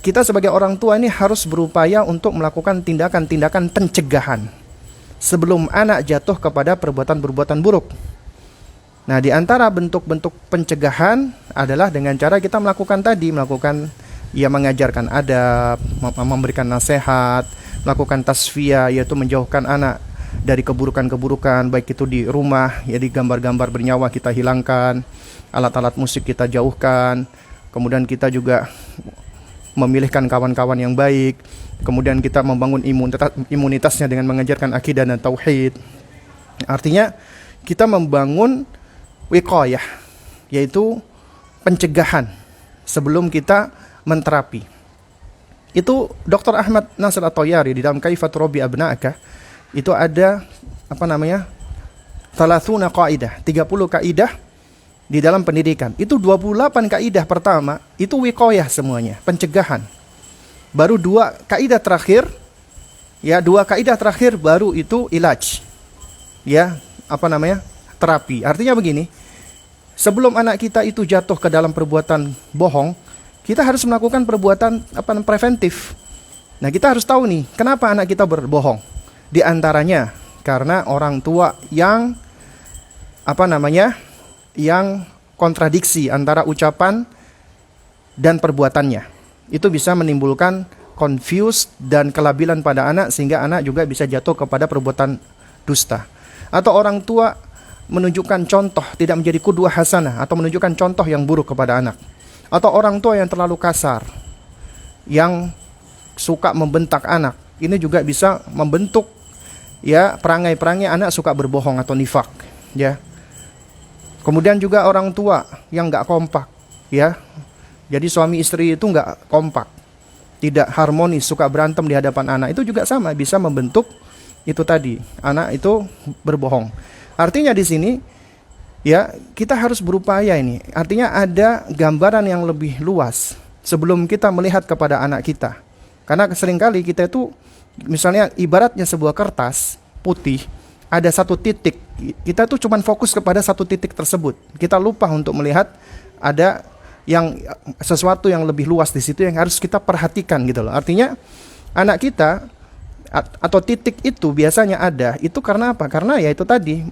kita sebagai orang tua ini harus berupaya untuk melakukan tindakan-tindakan pencegahan sebelum anak jatuh kepada perbuatan-perbuatan buruk. Nah, di antara bentuk-bentuk pencegahan adalah dengan cara kita melakukan mengajarkan adab, memberikan nasihat, melakukan tasfiyah, yaitu menjauhkan anak dari keburukan-keburukan, baik itu di rumah, ya, di gambar-gambar bernyawa kita hilangkan, alat-alat musik kita jauhkan, kemudian kita juga memilihkan kawan-kawan yang baik, kemudian kita membangun imunitasnya dengan mengajarkan akidah dan tauhid. Artinya kita membangun wiqayah, yaitu pencegahan sebelum kita menterapi. Itu Dr. Ahmad Nasir At-Tayyari di dalam Kaifat Rabbi Abna'aka itu ada 30 kaidah, 30 kaidah di dalam pendidikan. Itu 28 kaidah pertama itu wiqayah semuanya, pencegahan. Baru 2 kaidah terakhir, ya, 2 kaidah terakhir baru itu ilaj. Ya, terapi. Artinya begini, sebelum anak kita itu jatuh ke dalam perbuatan bohong, kita harus melakukan perbuatan preventif. Nah, kita harus tahu nih, kenapa anak kita berbohong? Di antaranya karena orang tua yang yang kontradiksi antara ucapan dan perbuatannya. Itu bisa menimbulkan confused dan kelabilan pada anak, sehingga anak juga bisa jatuh kepada perbuatan dusta. Atau orang tua menunjukkan contoh, tidak menjadi qudwah hasanah, atau menunjukkan contoh yang buruk kepada anak. Atau orang tua yang terlalu kasar, yang suka membentak anak. Ini juga bisa membentuk ya perangai-perangai anak suka berbohong atau nifak, ya. Kemudian juga orang tua yang nggak kompak, ya. Jadi suami istri itu nggak kompak, tidak harmonis, suka berantem di hadapan anak. Itu juga sama, bisa membentuk itu tadi, anak itu berbohong. Artinya di sini ya kita harus berupaya ini. Artinya ada gambaran yang lebih luas sebelum kita melihat kepada anak kita. Karena seringkali kita itu misalnya ibaratnya sebuah kertas putih, ada satu titik. Kita tuh cuman fokus kepada satu titik tersebut. Kita lupa untuk melihat ada sesuatu yang lebih luas di situ yang harus kita perhatikan gitu loh. Artinya anak kita atau titik itu biasanya ada itu karena apa? Karena ya itu tadi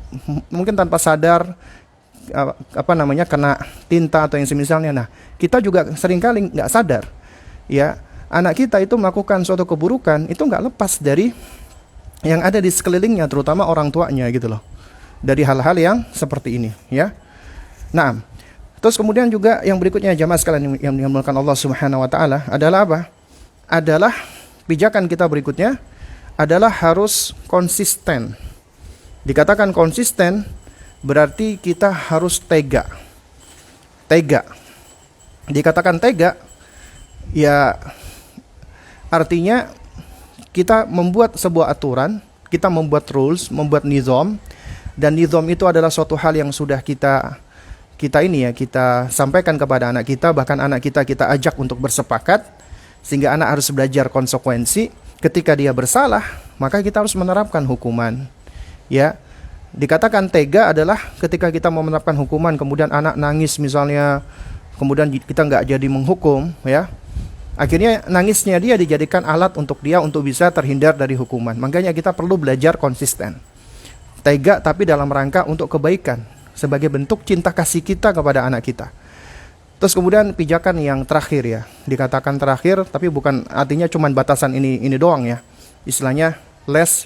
mungkin tanpa sadar kena tinta atau yang semisalnya. Nah, kita juga seringkali nggak sadar ya anak kita itu melakukan suatu keburukan, itu nggak lepas dari yang ada di sekelilingnya, terutama orang tuanya gitu loh, dari hal-hal yang seperti ini ya. Nah, terus kemudian juga yang berikutnya jamaah sekalian yang dimuliakan Allah Subhanahu wa taala adalah apa? Adalah pijakan kita berikutnya adalah harus konsisten. Dikatakan konsisten berarti kita harus tega. Tega. Dikatakan tega ya artinya kita membuat sebuah aturan, kita membuat rules, membuat nizam, dan nizam itu adalah suatu hal yang sudah kita sampaikan kepada anak kita, bahkan anak kita ajak untuk bersepakat, sehingga anak harus belajar konsekuensi. Ketika dia bersalah, maka kita harus menerapkan hukuman. Ya, dikatakan tega adalah ketika kita mau menerapkan hukuman, kemudian anak nangis misalnya, kemudian kita nggak jadi menghukum, ya. Akhirnya nangisnya dia dijadikan alat untuk dia untuk bisa terhindar dari hukuman. Makanya kita perlu belajar konsisten. Tega tapi dalam rangka untuk kebaikan, sebagai bentuk cinta kasih kita kepada anak kita. Terus kemudian pijakan yang terakhir ya, dikatakan terakhir tapi bukan artinya cuman batasan ini doang ya. Istilahnya less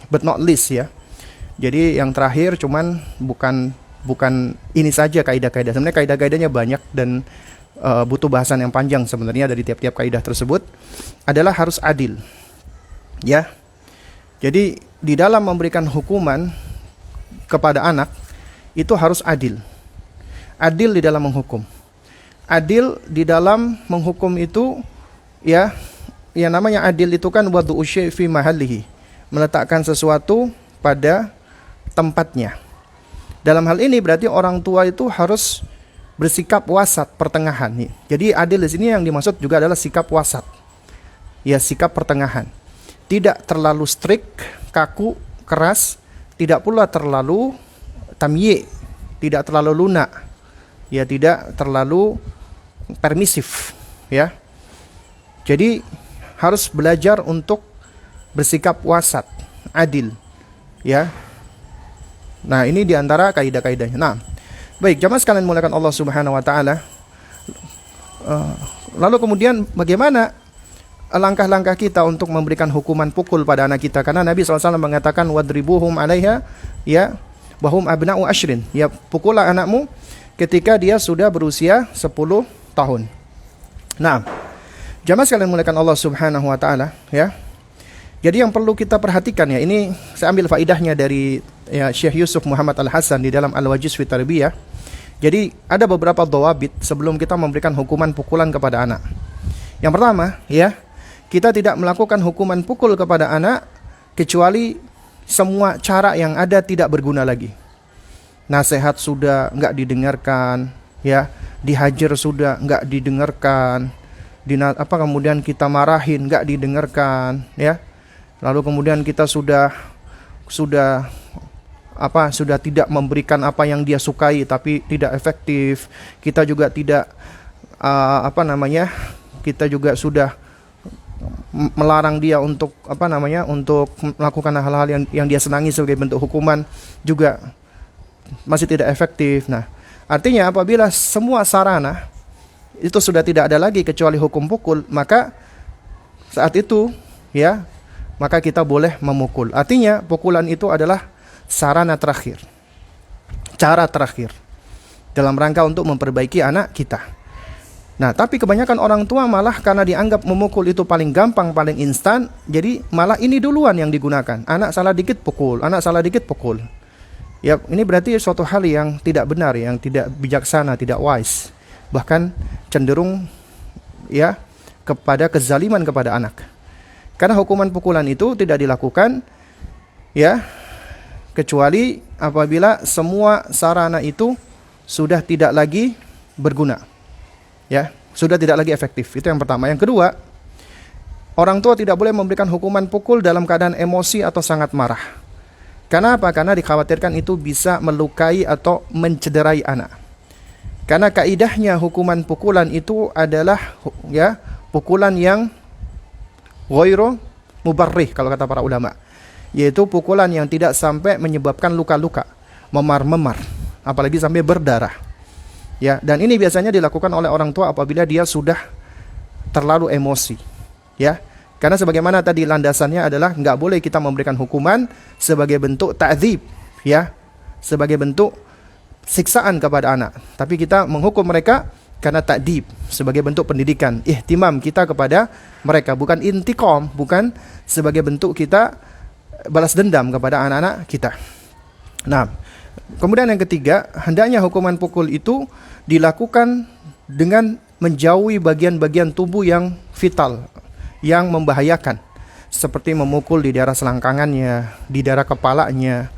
but not least ya. Jadi yang terakhir cuman bukan bukan ini saja kaidah-kaidah. Sebenarnya kaidah-kaidahnya banyak dan butuh bahasan yang panjang sebenarnya dari tiap-tiap kaidah tersebut. Adalah harus adil. Ya. Jadi di dalam memberikan hukuman kepada anak itu harus adil. Adil di dalam menghukum. Adil di dalam menghukum itu ya, yang namanya adil itu kan wad'u syai' fi mahallihi, meletakkan sesuatu pada tempatnya. Dalam hal ini berarti orang tua itu harus bersikap wasat, pertengahan nih. Jadi adil di sini yang dimaksud juga adalah sikap wasat. Ya, sikap pertengahan. Tidak terlalu strict, kaku, keras, tidak pula terlalu tamyi', tidak terlalu lunak. Ya, tidak terlalu permisif, ya. Jadi harus belajar untuk bersikap wasat, adil, ya. Nah, ini diantara kaidah-kaidahnya. Nah, baik, jamaah sekalian muliakan Allah Subhanahu Wa Taala. Lalu kemudian bagaimana langkah-langkah kita untuk memberikan hukuman pukul pada anak kita? Karena Nabi SAW mengatakan wadribuhum 'alaiha, ya, wahum abna'u ashrin. Ya, pukullah anakmu ketika dia sudah berusia 10 tahun. Nah, jamaah sekalian muliakan Allah Subhanahu Wa Taala, ya. Jadi yang perlu kita perhatikan, ya, ini saya ambil faidahnya dari Syekh Yusuf Muhammad Al-Hasan di dalam Al-Wajiz fi Tarbiyah. Jadi ada beberapa dhawabit sebelum kita memberikan hukuman pukulan kepada anak. Yang pertama, ya, kita tidak melakukan hukuman pukul kepada anak kecuali semua cara yang ada tidak berguna lagi. Nasihat sudah enggak didengarkan, ya, dihajar sudah enggak didengarkan, kemudian kita marahin enggak didengarkan, ya. Lalu kemudian kita sudah tidak memberikan apa yang dia sukai tapi tidak efektif. Kita juga tidak kita juga sudah melarang dia untuk untuk melakukan hal-hal yang dia senangi sebagai bentuk hukuman, juga masih tidak efektif. Nah, artinya apabila semua sarana itu sudah tidak ada lagi kecuali hukum pukul, maka saat itu, ya, maka kita boleh memukul. Artinya pukulan itu adalah sarana terakhir, cara terakhir dalam rangka untuk memperbaiki anak kita. Nah, tapi kebanyakan orang tua malah karena dianggap memukul itu paling gampang, paling instan, jadi malah ini duluan yang digunakan. Anak salah dikit pukul, anak salah dikit pukul. Ya, ini berarti suatu hal yang tidak benar, yang tidak bijaksana, tidak wise. Bahkan cenderung, ya, kepada kezaliman kepada anak. Karena hukuman pukulan itu tidak dilakukan, ya, kecuali apabila semua sarana itu sudah tidak lagi berguna. Ya, sudah tidak lagi efektif. Itu yang pertama. Yang kedua, orang tua tidak boleh memberikan hukuman pukul dalam keadaan emosi atau sangat marah. Karena apa? Karena dikhawatirkan itu bisa melukai atau mencederai anak. Karena kaidahnya hukuman pukulan itu adalah, ya, pukulan yang ghairu mubarrih kalau kata para ulama, yaitu pukulan yang tidak sampai menyebabkan luka-luka, memar-memar, apalagi sampai berdarah. Ya, dan ini biasanya dilakukan oleh orang tua apabila dia sudah terlalu emosi. Ya, karena sebagaimana tadi landasannya adalah nggak boleh kita memberikan hukuman sebagai bentuk ta'dzib, ya, sebagai bentuk siksaan kepada anak. Tapi kita menghukum mereka karena ta'dib, sebagai bentuk pendidikan, ihtimam kita kepada mereka, bukan intiqam, bukan sebagai bentuk kita balas dendam kepada anak-anak kita. Nah, kemudian yang ketiga, hendaknya hukuman pukul itu dilakukan dengan menjauhi bagian-bagian tubuh yang vital, yang membahayakan, seperti memukul di daerah selangkangannya, di daerah kepalanya,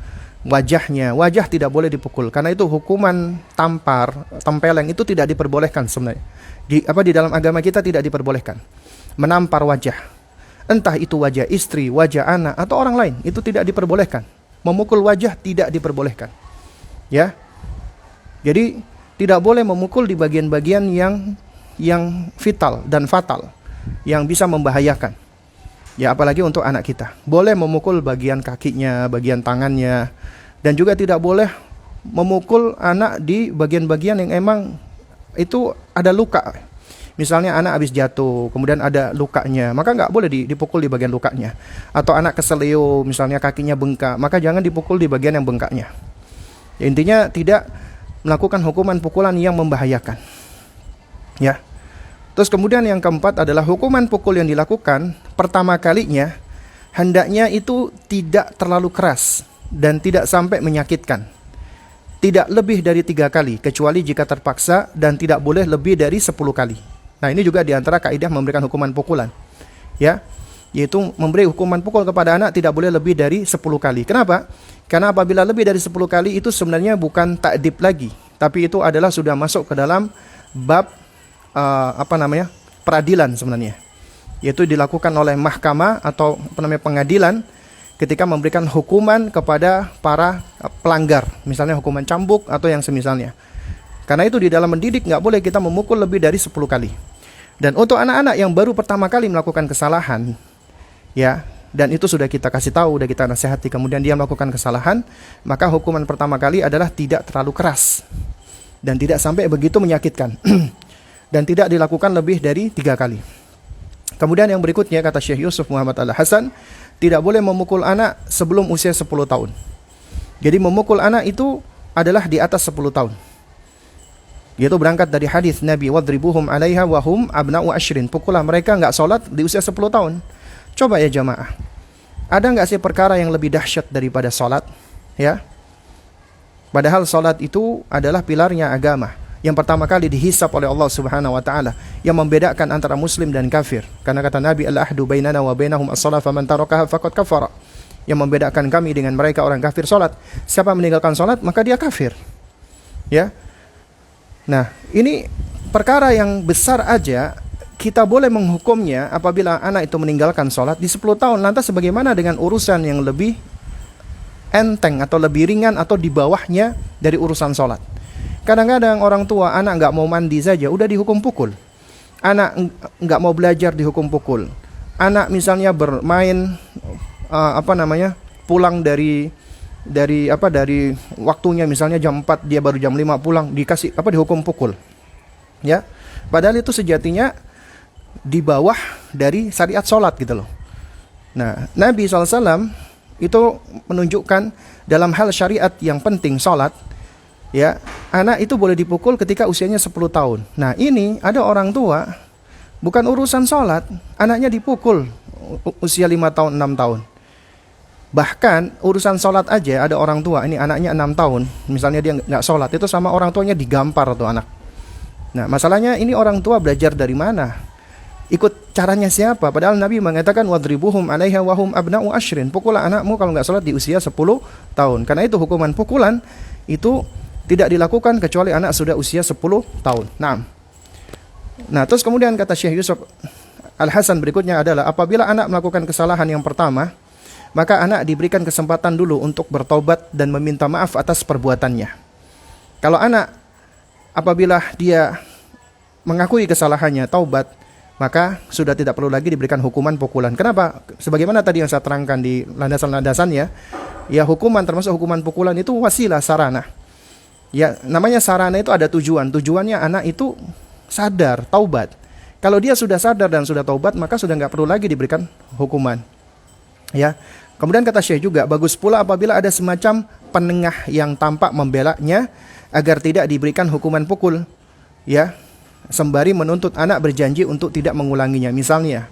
wajahnya. Wajah tidak boleh dipukul, karena itu hukuman tampar, tempeleng itu tidak diperbolehkan sebenarnya. Di dalam agama kita tidak diperbolehkan menampar wajah. Entah itu wajah istri, wajah anak, atau orang lain, itu tidak diperbolehkan. Memukul wajah tidak diperbolehkan. Ya. Jadi tidak boleh memukul di bagian-bagian yang vital dan fatal, yang bisa membahayakan. Ya, apalagi untuk anak kita. Boleh memukul bagian kakinya, bagian tangannya, dan juga tidak boleh memukul anak di bagian-bagian yang emang itu ada luka. Misalnya anak habis jatuh, kemudian ada lukanya, maka nggak boleh dipukul di bagian lukanya. Atau anak keseleo, misalnya kakinya bengkak, maka jangan dipukul di bagian yang bengkaknya. Ya, intinya tidak melakukan hukuman pukulan yang membahayakan. Ya. Terus kemudian yang keempat adalah hukuman pukul yang dilakukan pertama kalinya hendaknya itu tidak terlalu keras dan tidak sampai menyakitkan. Tidak lebih dari 3 kali kecuali jika terpaksa, dan tidak boleh lebih dari 10 kali. Nah, ini juga diantara kaidah memberikan hukuman pukulan. Ya, yaitu memberi hukuman pukul kepada anak tidak boleh lebih dari 10 kali. Kenapa? Karena apabila lebih dari 10 kali itu sebenarnya bukan ta'dib lagi, tapi itu adalah sudah masuk ke dalam bab peradilan sebenarnya. Yaitu dilakukan oleh mahkamah atau pengadilan ketika memberikan hukuman kepada para pelanggar, misalnya hukuman cambuk atau yang semisalnya. Karena itu di dalam mendidik nggak boleh kita memukul lebih dari 10 kali. Dan untuk anak-anak yang baru pertama kali melakukan kesalahan, ya, dan itu sudah kita kasih tahu, sudah kita nasihati, kemudian dia melakukan kesalahan, maka hukuman pertama kali adalah tidak terlalu keras dan tidak sampai begitu menyakitkan. Dan tidak dilakukan lebih dari 3 kali. Kemudian yang berikutnya, kata Syekh Yusuf Muhammad Al-Hasan, tidak boleh memukul anak sebelum usia 10 tahun. Jadi memukul anak itu adalah di atas 10 tahun. Yaitu berangkat dari hadis Nabi, wadribuhum 'alaiha wa hum abna'u asyrin. Pukullah mereka enggak salat di usia 10 tahun. Coba ya jamaah. Ada enggak sih perkara yang lebih dahsyat daripada salat? Ya. Padahal salat itu adalah pilarnya agama. Yang pertama kali dihisab oleh Allah Subhanahu wa taala, yang membedakan antara muslim dan kafir. Karena kata Nabi, al-ahdu bainana wa bainahum as-shalah faman tarakaha faqad kafara. Yang membedakan kami dengan mereka orang kafir salat. Siapa meninggalkan salat maka dia kafir. Ya. Nah, ini perkara yang besar aja kita boleh menghukumnya apabila anak itu meninggalkan salat di 10 tahun. Lantas bagaimana dengan urusan yang lebih enteng atau lebih ringan atau di bawahnya dari urusan salat? Kadang-kadang orang tua anak nggak mau mandi saja udah dihukum pukul. Anak nggak mau belajar dihukum pukul. Anak misalnya bermain pulang dari waktunya, misalnya jam 4 dia baru jam 5 pulang, dihukum pukul. Ya. Padahal itu sejatinya di bawah dari syariat sholat gitu loh. Nah, Nabi SAW itu menunjukkan dalam hal syariat yang penting sholat, ya, anak itu boleh dipukul ketika usianya 10 tahun. Nah, ini ada orang tua, bukan urusan sholat, anaknya dipukul usia 5 tahun, 6 tahun. Bahkan urusan sholat aja ada orang tua, ini anaknya 6 tahun, misalnya dia nggak sholat, itu sama orang tuanya digampar tuh anak. Nah, masalahnya ini orang tua belajar dari mana? Ikut caranya siapa? Padahal Nabi mengatakan wadribuhum 'alaiha wa hum abna'u asyrin. Pukullah anakmu kalau nggak sholat di usia 10 tahun. Karena itu hukuman pukulan itu tidak dilakukan kecuali anak sudah usia 10 tahun. Nah, terus kemudian kata Syekh Yusuf Al-Hasan berikutnya adalah apabila anak melakukan kesalahan yang pertama, maka anak diberikan kesempatan dulu untuk bertobat dan meminta maaf atas perbuatannya. Kalau anak apabila dia mengakui kesalahannya, taubat, maka sudah tidak perlu lagi diberikan hukuman pukulan. Kenapa? Sebagaimana tadi yang saya terangkan di landasan-landasannya, ya hukuman termasuk hukuman pukulan itu wasilah, sarana. Ya, namanya sarana itu ada tujuan. Tujuannya anak itu sadar, taubat. Kalau dia sudah sadar dan sudah taubat, maka sudah nggak perlu lagi diberikan hukuman. Ya. Kemudian kata Syekh juga, bagus pula apabila ada semacam penengah yang tampak membelanya agar tidak diberikan hukuman pukul. Ya. Sembari menuntut anak berjanji untuk tidak mengulanginya. Misalnya,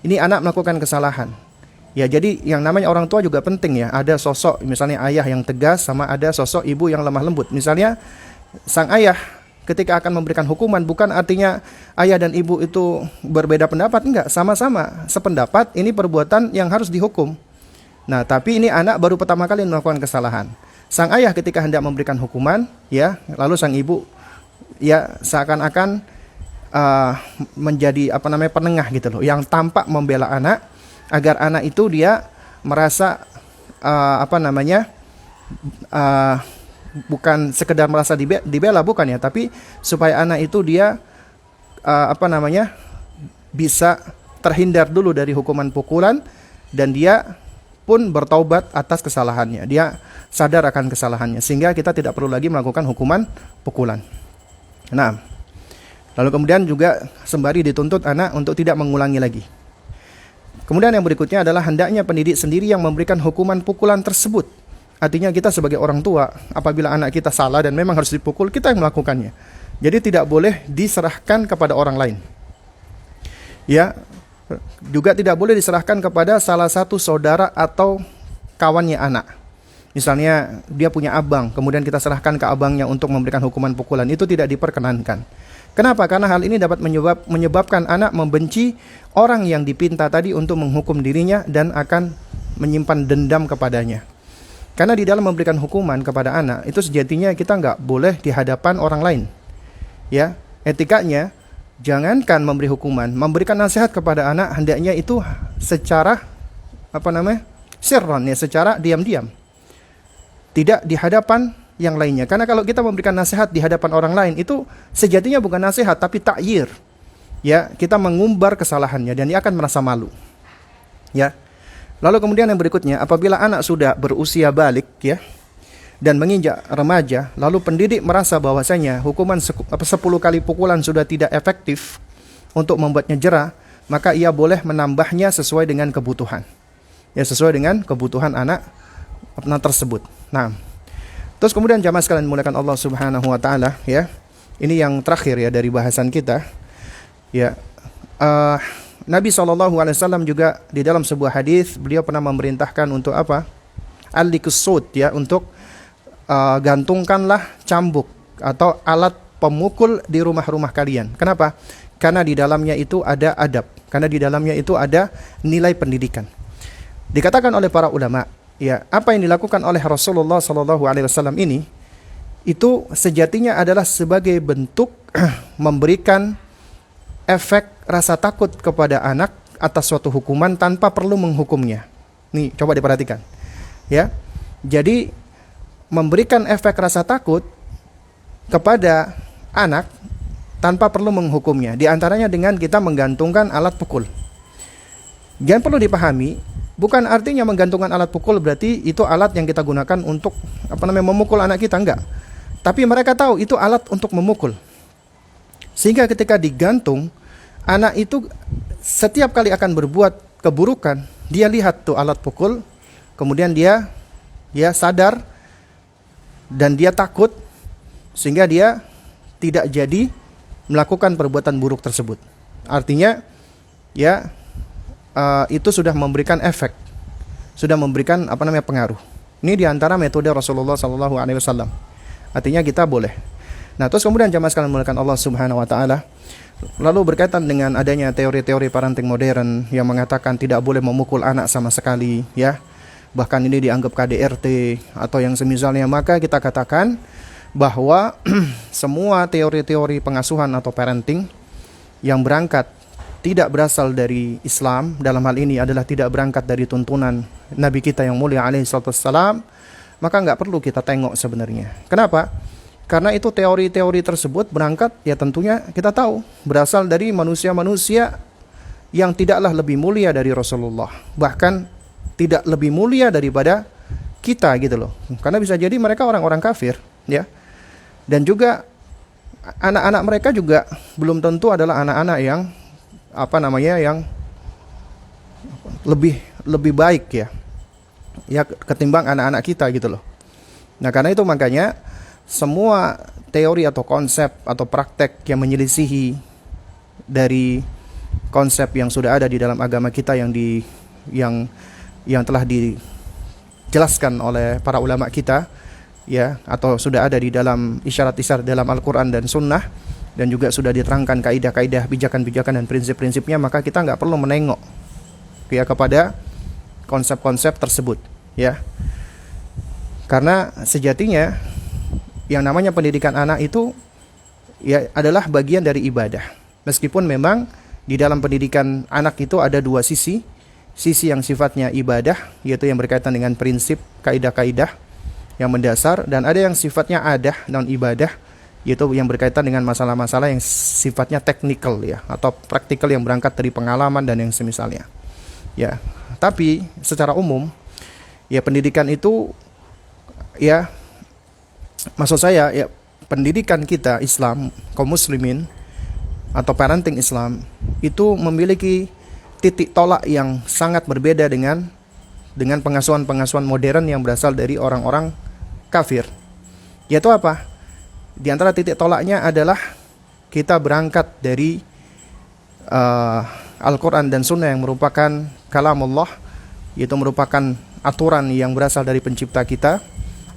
ini anak melakukan kesalahan. Ya, jadi yang namanya orang tua juga penting ya. Ada sosok misalnya ayah yang tegas sama ada sosok ibu yang lemah lembut. Misalnya sang ayah ketika akan memberikan hukuman bukan artinya ayah dan ibu itu berbeda pendapat, enggak, sama-sama sependapat, ini perbuatan yang harus dihukum. Nah, tapi ini anak baru pertama kali melakukan kesalahan. Sang ayah ketika hendak memberikan hukuman, ya, lalu sang ibu ya seakan-akan menjadi penengah gitu loh, yang tampak membela anak agar anak itu dia merasa bukan sekedar merasa dibela, bukan ya, tapi supaya anak itu dia bisa terhindar dulu dari hukuman pukulan dan dia pun bertaubat atas kesalahannya. Dia sadar akan kesalahannya sehingga kita tidak perlu lagi melakukan hukuman pukulan. Nah, lalu kemudian juga sembari dituntut anak untuk tidak mengulangi lagi. Kemudian yang berikutnya adalah hendaknya pendidik sendiri yang memberikan hukuman pukulan tersebut Artinya kita sebagai orang tua, apabila anak kita salah dan memang harus dipukul, kita yang melakukannya. Jadi tidak boleh diserahkan kepada orang lain. Ya, juga tidak boleh diserahkan kepada salah satu saudara atau kawannya anak. Misalnya dia punya abang, kemudian kita serahkan ke abangnya untuk memberikan hukuman pukulan, itu tidak diperkenankan. Kenapa? Karena hal ini dapat menyebabkan anak membenci orang yang dipinta tadi untuk menghukum dirinya dan akan menyimpan dendam kepadanya. Karena di dalam memberikan hukuman kepada anak, itu sejatinya kita nggak boleh di hadapan orang lain. Ya, etikanya, jangankan memberi hukuman, memberikan nasihat kepada anak, hendaknya itu secara, sirron, ya, secara diam-diam. Tidak di hadapan yang lainnya. Karena kalau kita memberikan nasihat di hadapan orang lain, itu sejatinya bukan nasihat, tapi ta'yir. Ya, kita mengumbar kesalahannya dan dia akan merasa malu. Ya. Lalu kemudian yang berikutnya, apabila anak sudah berusia balik, ya, dan menginjak remaja, lalu pendidik merasa bahwasanya hukuman 10 kali pukulan sudah tidak efektif untuk membuatnya jera, maka ia boleh menambahnya sesuai dengan kebutuhan. Ya, sesuai dengan kebutuhan anak tersebut. Nah, terus kemudian jamaah sekalian dimuliakan Allah Subhanahu wa taala, ya. Ini yang terakhir ya dari bahasan kita. Ya. Nabi SAW juga di dalam sebuah hadis beliau pernah memerintahkan untuk apa? Al-likus sut, ya, untuk gantungkanlah cambuk atau alat pemukul di rumah-rumah kalian. Kenapa? Karena di dalamnya itu ada adab, karena di dalamnya itu ada nilai pendidikan. Dikatakan oleh para ulama, ya, apa yang dilakukan oleh Rasulullah SAW ini itu sejatinya adalah sebagai bentuk memberikan efek rasa takut kepada anak atas suatu hukuman tanpa perlu menghukumnya. Nih, coba diperhatikan. Ya. Jadi memberikan efek rasa takut kepada anak tanpa perlu menghukumnya. Di antaranya dengan kita menggantungkan alat pukul. Yang perlu dipahami, bukan artinya menggantungkan alat pukul berarti itu alat yang kita gunakan untuk memukul anak kita, enggak. Tapi mereka tahu itu alat untuk memukul. Sehingga ketika digantung, anak itu setiap kali akan berbuat keburukan, dia lihat tuh alat pukul, kemudian dia sadar dan dia takut, sehingga dia tidak jadi melakukan perbuatan buruk tersebut. Artinya, ya, itu sudah memberikan efek, sudah memberikan pengaruh. Ini diantara metode Rasulullah SAW. Artinya kita boleh. Nah, terus kemudian jamaah sekalian dimuliakan Allah Subhanahu wa taala. Lalu berkaitan dengan adanya teori-teori parenting modern yang mengatakan tidak boleh memukul anak sama sekali, ya. Bahkan ini dianggap KDRT atau yang semisalnya, maka kita katakan bahwa semua teori-teori pengasuhan atau parenting yang berangkat tidak berasal dari Islam, dalam hal ini adalah tidak berangkat dari tuntunan Nabi kita yang mulia alaihi salatu wassalam, maka nggak perlu kita tengok sebenarnya. Kenapa? Karena itu teori-teori tersebut berangkat, ya tentunya kita tahu, berasal dari manusia-manusia yang tidaklah lebih mulia dari Rasulullah. Bahkan tidak lebih mulia daripada kita gitu loh. Karena bisa jadi mereka orang-orang kafir, ya. Dan juga anak-anak mereka juga belum tentu adalah anak-anak yang yang lebih baik, ya. Ya, ketimbang anak-anak kita gitu loh. Nah, karena itu makanya semua teori atau konsep atau praktek yang menyelisihi dari konsep yang sudah ada di dalam agama kita yang telah dijelaskan oleh para ulama kita, ya, atau sudah ada di dalam isyarat-isyarat dalam Al-Quran dan Sunnah, dan juga sudah diterangkan kaidah-kaidah, bijakan-bijakan dan prinsip-prinsipnya, maka kita nggak perlu menengok, ya, kepada konsep-konsep tersebut, ya. Karena sejatinya yang namanya pendidikan anak itu, ya, adalah bagian dari ibadah. Meskipun memang di dalam pendidikan anak itu ada dua sisi. Sisi yang sifatnya ibadah, yaitu yang berkaitan dengan prinsip, kaidah-kaidah yang mendasar, dan ada yang sifatnya adah, non ibadah, yaitu yang berkaitan dengan masalah-masalah yang sifatnya teknikal, ya, atau praktikal yang berangkat dari pengalaman dan yang semisalnya. Ya, tapi secara umum, ya, pendidikan itu, ya, maksud saya, ya, pendidikan kita Islam, kaum muslimin atau parenting Islam itu memiliki titik tolak yang sangat berbeda dengan dengan pengasuhan-pengasuhan modern yang berasal dari orang-orang kafir. Yaitu apa? Di antara titik tolaknya adalah kita berangkat dari Al-Quran dan Sunnah yang merupakan kalamullah, yaitu merupakan aturan yang berasal dari pencipta kita,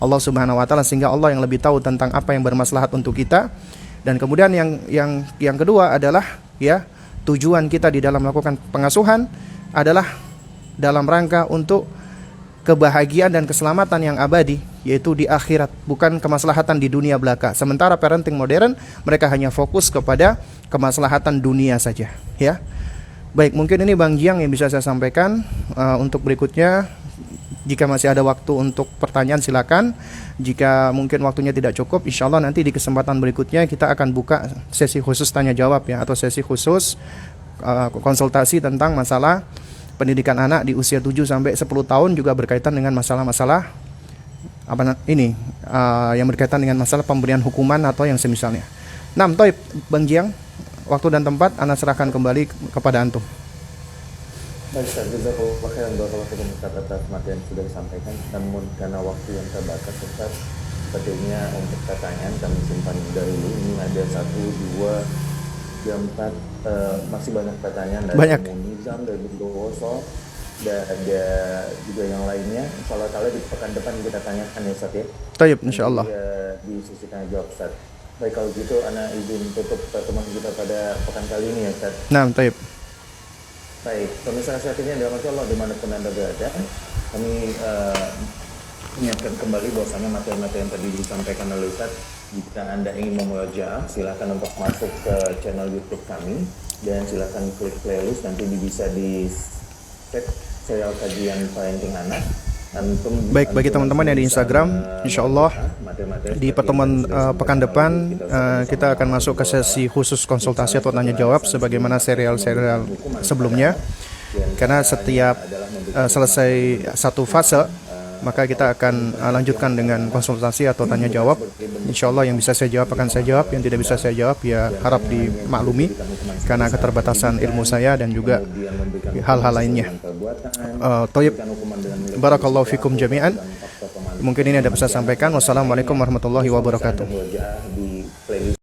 Allah Subhanahu wa taala, sehingga Allah yang lebih tahu tentang apa yang bermaslahat untuk kita. Dan kemudian yang kedua adalah ya, tujuan kita di dalam melakukan pengasuhan adalah dalam rangka untuk kebahagiaan dan keselamatan yang abadi, yaitu di akhirat, bukan kemaslahatan di dunia belaka. Sementara parenting modern mereka hanya fokus kepada kemaslahatan dunia saja, ya. Baik, mungkin ini Bang Jiang yang bisa saya sampaikan. Untuk berikutnya, jika masih ada waktu untuk pertanyaan silakan. Jika mungkin waktunya tidak cukup, insya Allah nanti di kesempatan berikutnya kita akan buka sesi khusus tanya jawab ya, atau sesi khusus konsultasi tentang masalah pendidikan anak di usia 7 sampai 10 tahun, juga berkaitan dengan masalah-masalah yang berkaitan dengan masalah pemberian hukuman atau yang semisalnya. Nah, Toib, Bang Jiang, waktu dan tempat Ana serahkan kembali kepada antum. Baik, Ustaz, jazakallahu khairan barakallahu fikum atas materi yang sudah disampaikan. Namun karena waktu yang terbatas, Ustaz, sepertinya untuk pertanyaan kami simpan dahulu. Ini ada 1, 2, 3, 4, masih banyak pertanyaan dari Nizam, dari Bondowoso, dan ada juga yang lainnya. Insyaallah taala di pekan depan kita tanyakan ya, Ustaz ya. Tayyib, insyaallah. Di sisi tanya jawab, Ustaz. Baik, kalau gitu Ana izin tutup pertemuan kita pada pekan kali ini ya, Ustaz. Nah, tayyib. Baik, pemirsa sekalian yang dirahmati Allah dimanapun Anda berada, kami ingatkan kembali bahwasanya materi-materi yang tadi disampaikan oleh Ustaz, jika Anda ingin memurojaah, silakan untuk masuk ke channel YouTube kami dan silakan klik playlist, nanti bisa di cek serial kajian parenting anak. Baik, bagi teman-teman yang di Instagram, insya Allah di pertemuan pekan depan kita akan masuk ke sesi khusus konsultasi atau tanya jawab sebagaimana serial-serial sebelumnya. Karena setiap selesai satu fase, maka kita akan lanjutkan dengan konsultasi atau tanya jawab. Insya Allah yang bisa saya jawab akan saya jawab, yang tidak bisa saya jawab ya harap dimaklumi karena keterbatasan ilmu saya dan juga hal-hal lainnya. Thayyib, barakallahu fikum jami'an. Mungkin ini ada bisa sampaikan. Wassalamualaikum warahmatullahi wabarakatuh.